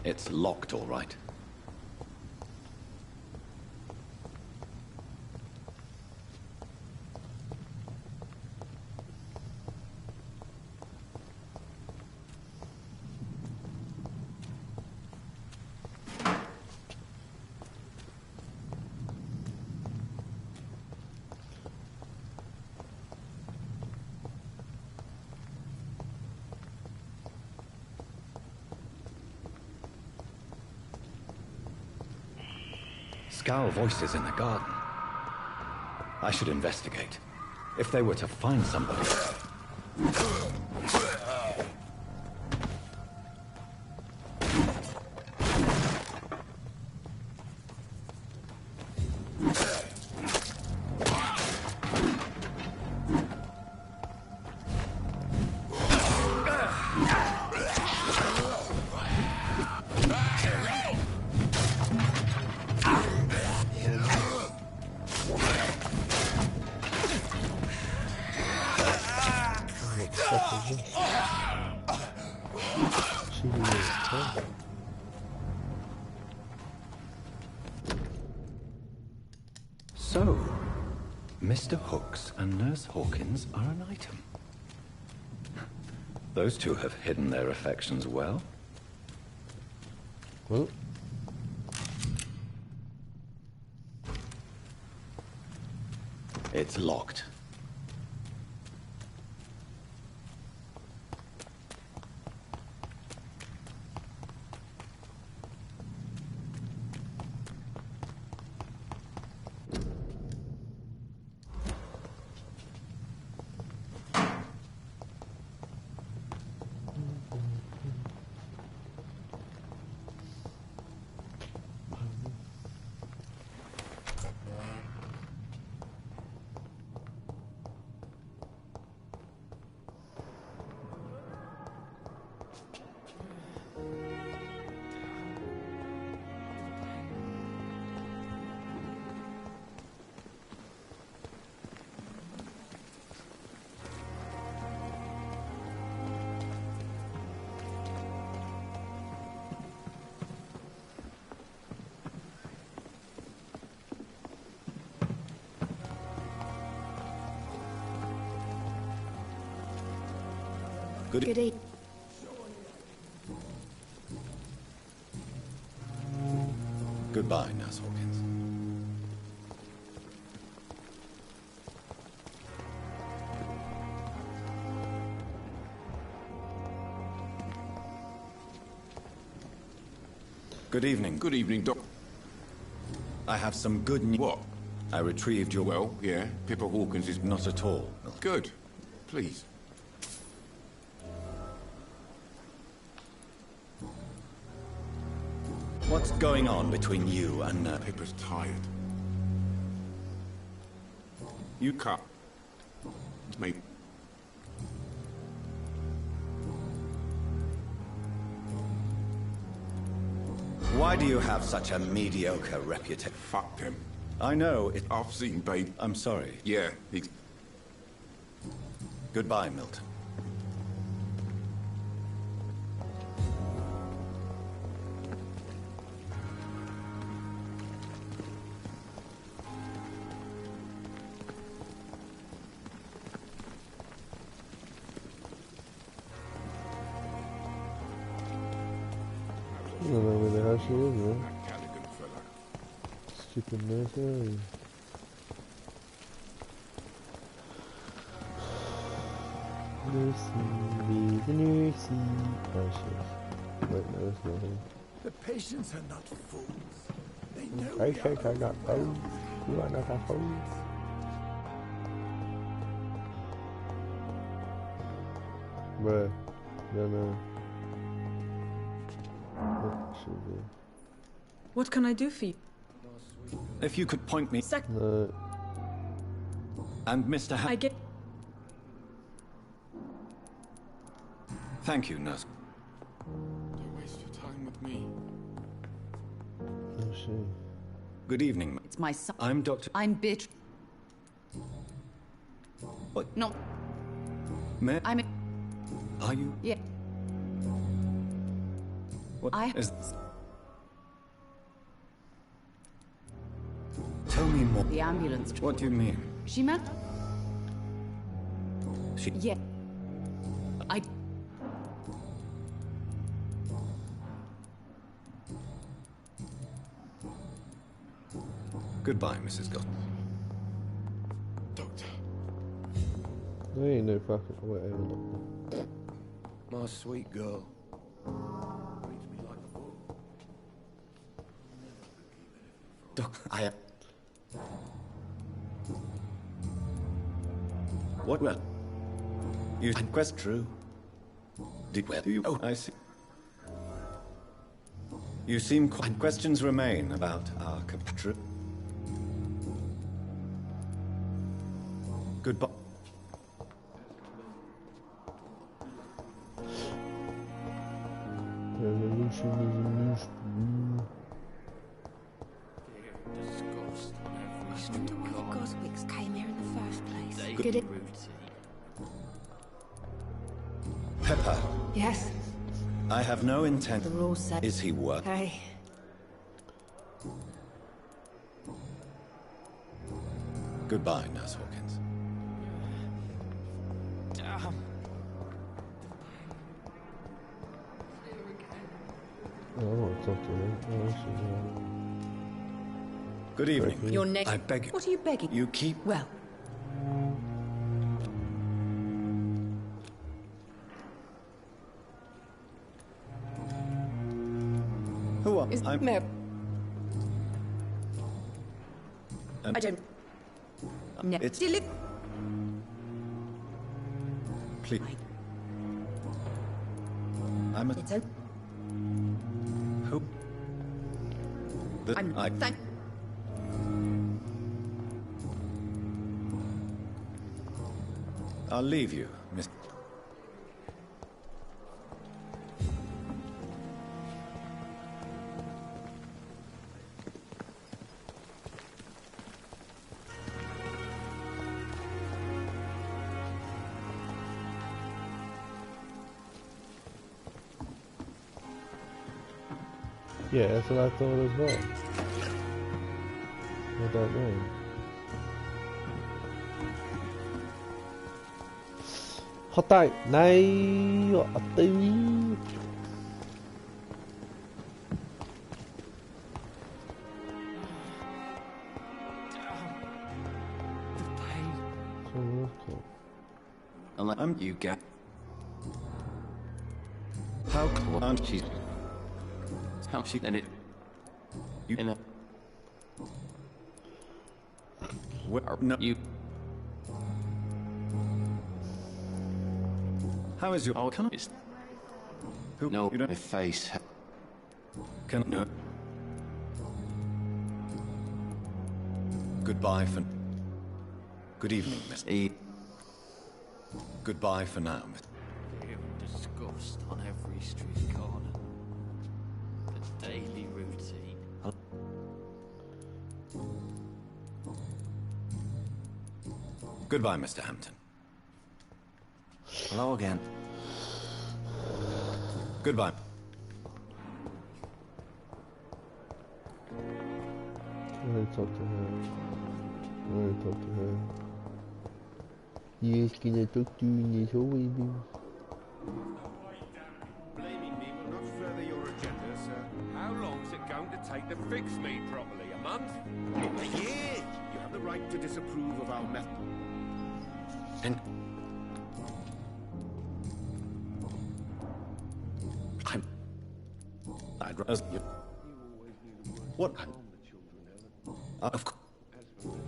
It's locked, all right. Scowl voices in the garden. I should investigate. If they were to find somebody... So, Mr. Hooks and Nurse Hawkins are an item. Those two have hidden their affections well. Well. It's locked. Good evening. Goodbye, Nurse Hawkins. Good evening. Good evening, Doc. I have some good news. What? I retrieved your... Well, yeah, Pippa Hawkins is... Not at all. Good. Please. What's going on between you and... Pippa's tired. You cut. Me. Why do you have such a mediocre reputation? Fuck them. I know it... I've seen Babe. I'm sorry. Yeah, Goodbye, Milton. I don't know where the hell she is, man. Stupid nurse. Nursey, the nursey. Oh shit. Wait, no, that's not him. The patients are not fools. They know Patients are not fools. You are not a fool. Bruh. No. What can I do for you? If you could point me... No. And Mr. I get... Thank you, nurse. Don't waste your time with me. Oh shit. Good evening. It's my son. I'm Dr. I'm Beatrice. What? No. May... I'm... Are you... Yeah. What I... is... Tell me more. The ambulance... What do you mean? She meant... She... Yeah. I... Goodbye, Mrs. Gott. Doctor. There ain't no fucking whatever. My sweet girl. Doc, I have... What? Well, you had quest true. Did well? Do you? Oh, I see. You seem quite... Questions remain about our compatriot. Goodbye. Revolution is a new stream. I wonder why the Goswicks came here in the first place. Get it? Pepper, Yes? I have no intent... The rules say... Is he worth... Hey. Goodbye, Nurse Hawkins. Oh, I want to talk to her. Oh, she's Good evening. Your next... I beg you. What are you begging? You keep... Well... Who are... Is I'm... Mel... I don't... No. It's... Please. I'm a... It's okay. Who? I... Thank... I'll leave you, Miss... Yeah, that's what I thought as well. I don't know. Hot tay này ở tư. You get. How can't she? How she and it? You in a. Where? No, you. How is your? Oh, can I? Who? No, you don't. My face. Can no. Goodbye for. Good evening, Miss E. Goodbye for now, Miss. Disgust on every street corner. The daily routine. Goodbye, Mr. Hampton. Hello again. Goodbye. I want to talk to her. I want to talk to her. Yes, can I talk to you in this hallway, baby? Blaming me will not further your agenda, sir. How long's it going to take to fix me properly? A month? A year? You have the right to disapprove of our method. And I'd rather you. What?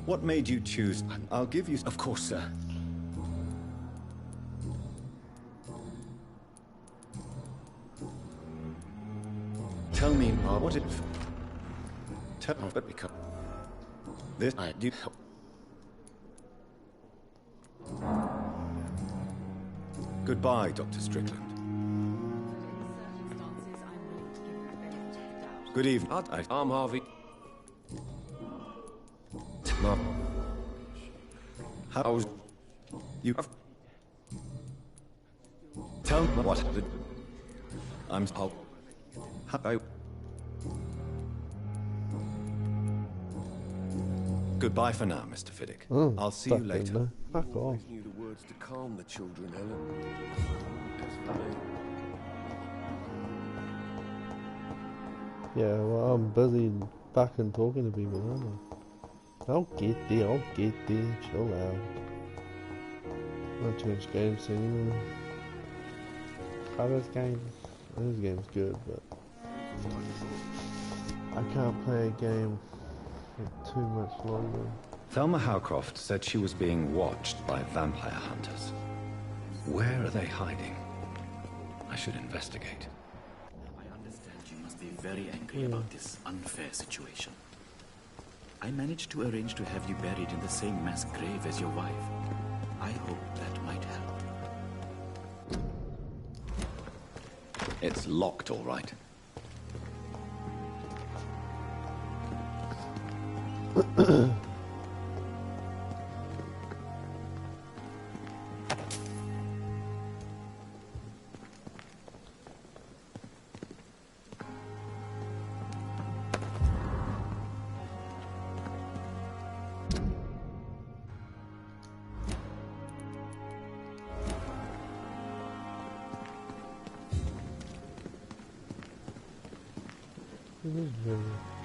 What made you choose? I'll give you. Of course, sir. Tell me, what if? Tell me, but because this I do. Goodbye, Dr. Strickland. Good evening. I'm Harvey. No. How's you? Tell me what did I'm. I. Goodbye for now, Mr. Fiddick. Oh, I'll see you later. Fuck off. Knew the words to calm the children, Ellen. As for me. Yeah, well, I'm busy back and talking to people, aren't I? I'll get there, chill out. Not change games anymore. How this game's good, but I can't play a game for too much longer. Thelma Howcroft said she was being watched by vampire hunters. Where are they hiding? I should investigate. I understand you must be very angry about this unfair situation. I managed to arrange to have you buried in the same mass grave as your wife. I hope that might help. It's locked, all right.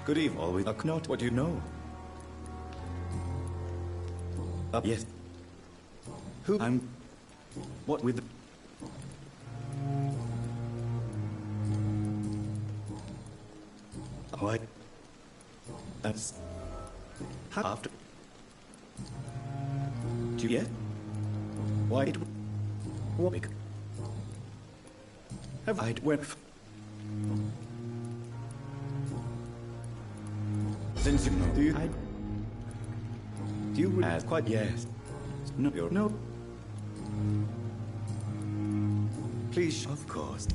Good evening. Always not what you know. Yes. Who? I'm. What with? Why? That's. After. Do you get? Why it? What? Have I went? Since you know, do you? Do you ask quite? Yes. No, you're no. Please, of course.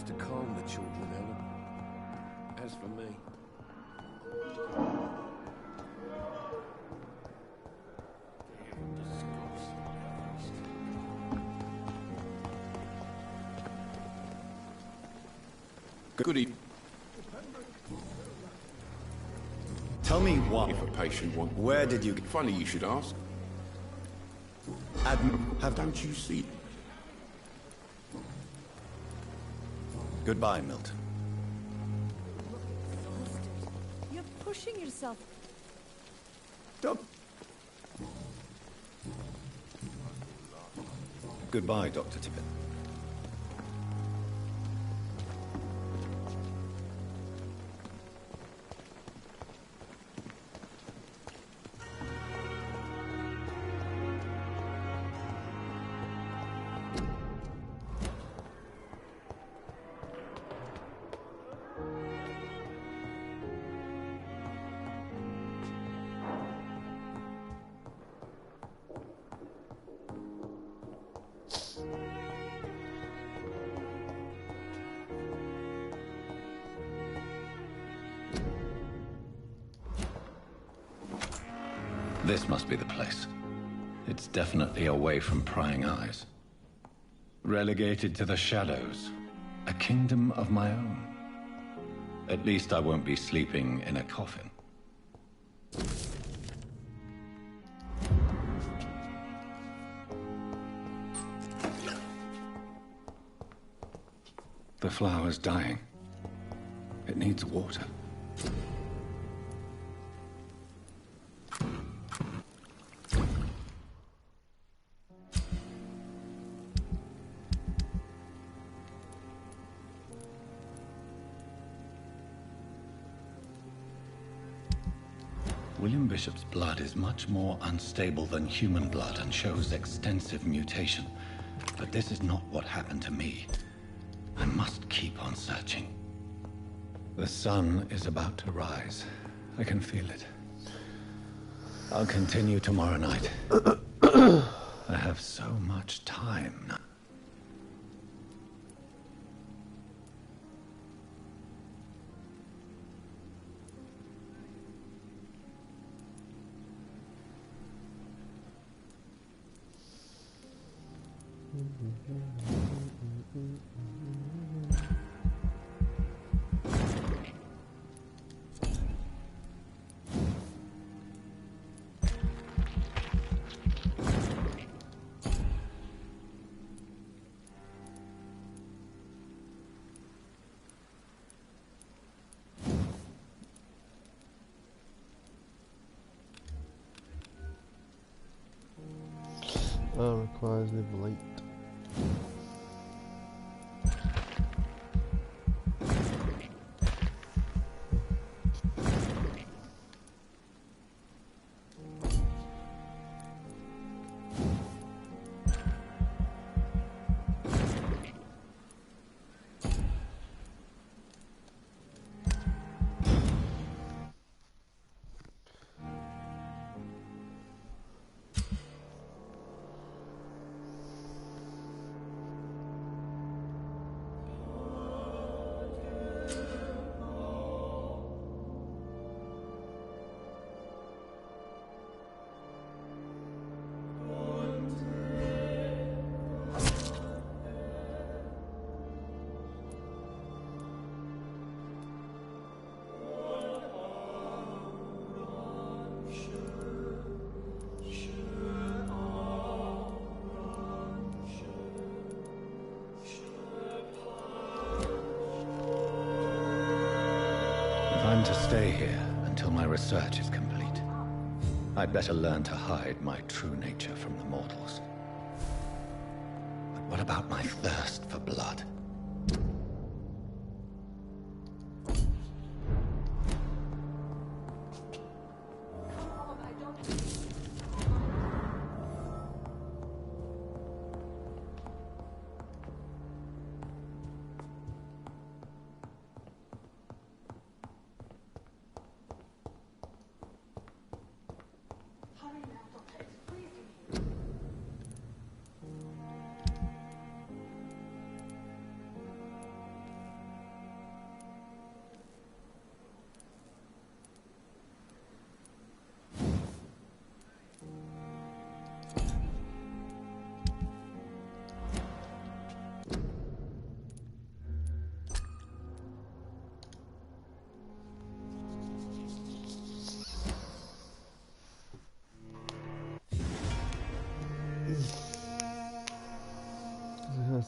To calm the children, Ellen. As for me... Good evening. Tell me what. If a patient wants... Where did you... Funny you should ask. Don't you see... Goodbye, Milton. pushing yourself. Goodbye, Dr. Tippett. This must be the place. It's definitely away from prying eyes. Relegated to the shadows. A kingdom of my own. At least I won't be sleeping in a coffin. The flower's dying. It needs water. William Bishop's blood is much more unstable than human blood and shows extensive mutation. But this is not what happened to me. I must keep on searching. The sun is about to rise. I can feel it. I'll continue tomorrow night. I have so much time now. Requires live light. I'm to stay here until my research is complete. I'd better learn to hide my true nature from the mortals. But what about my thirst for blood?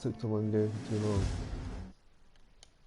Took to one game for too long.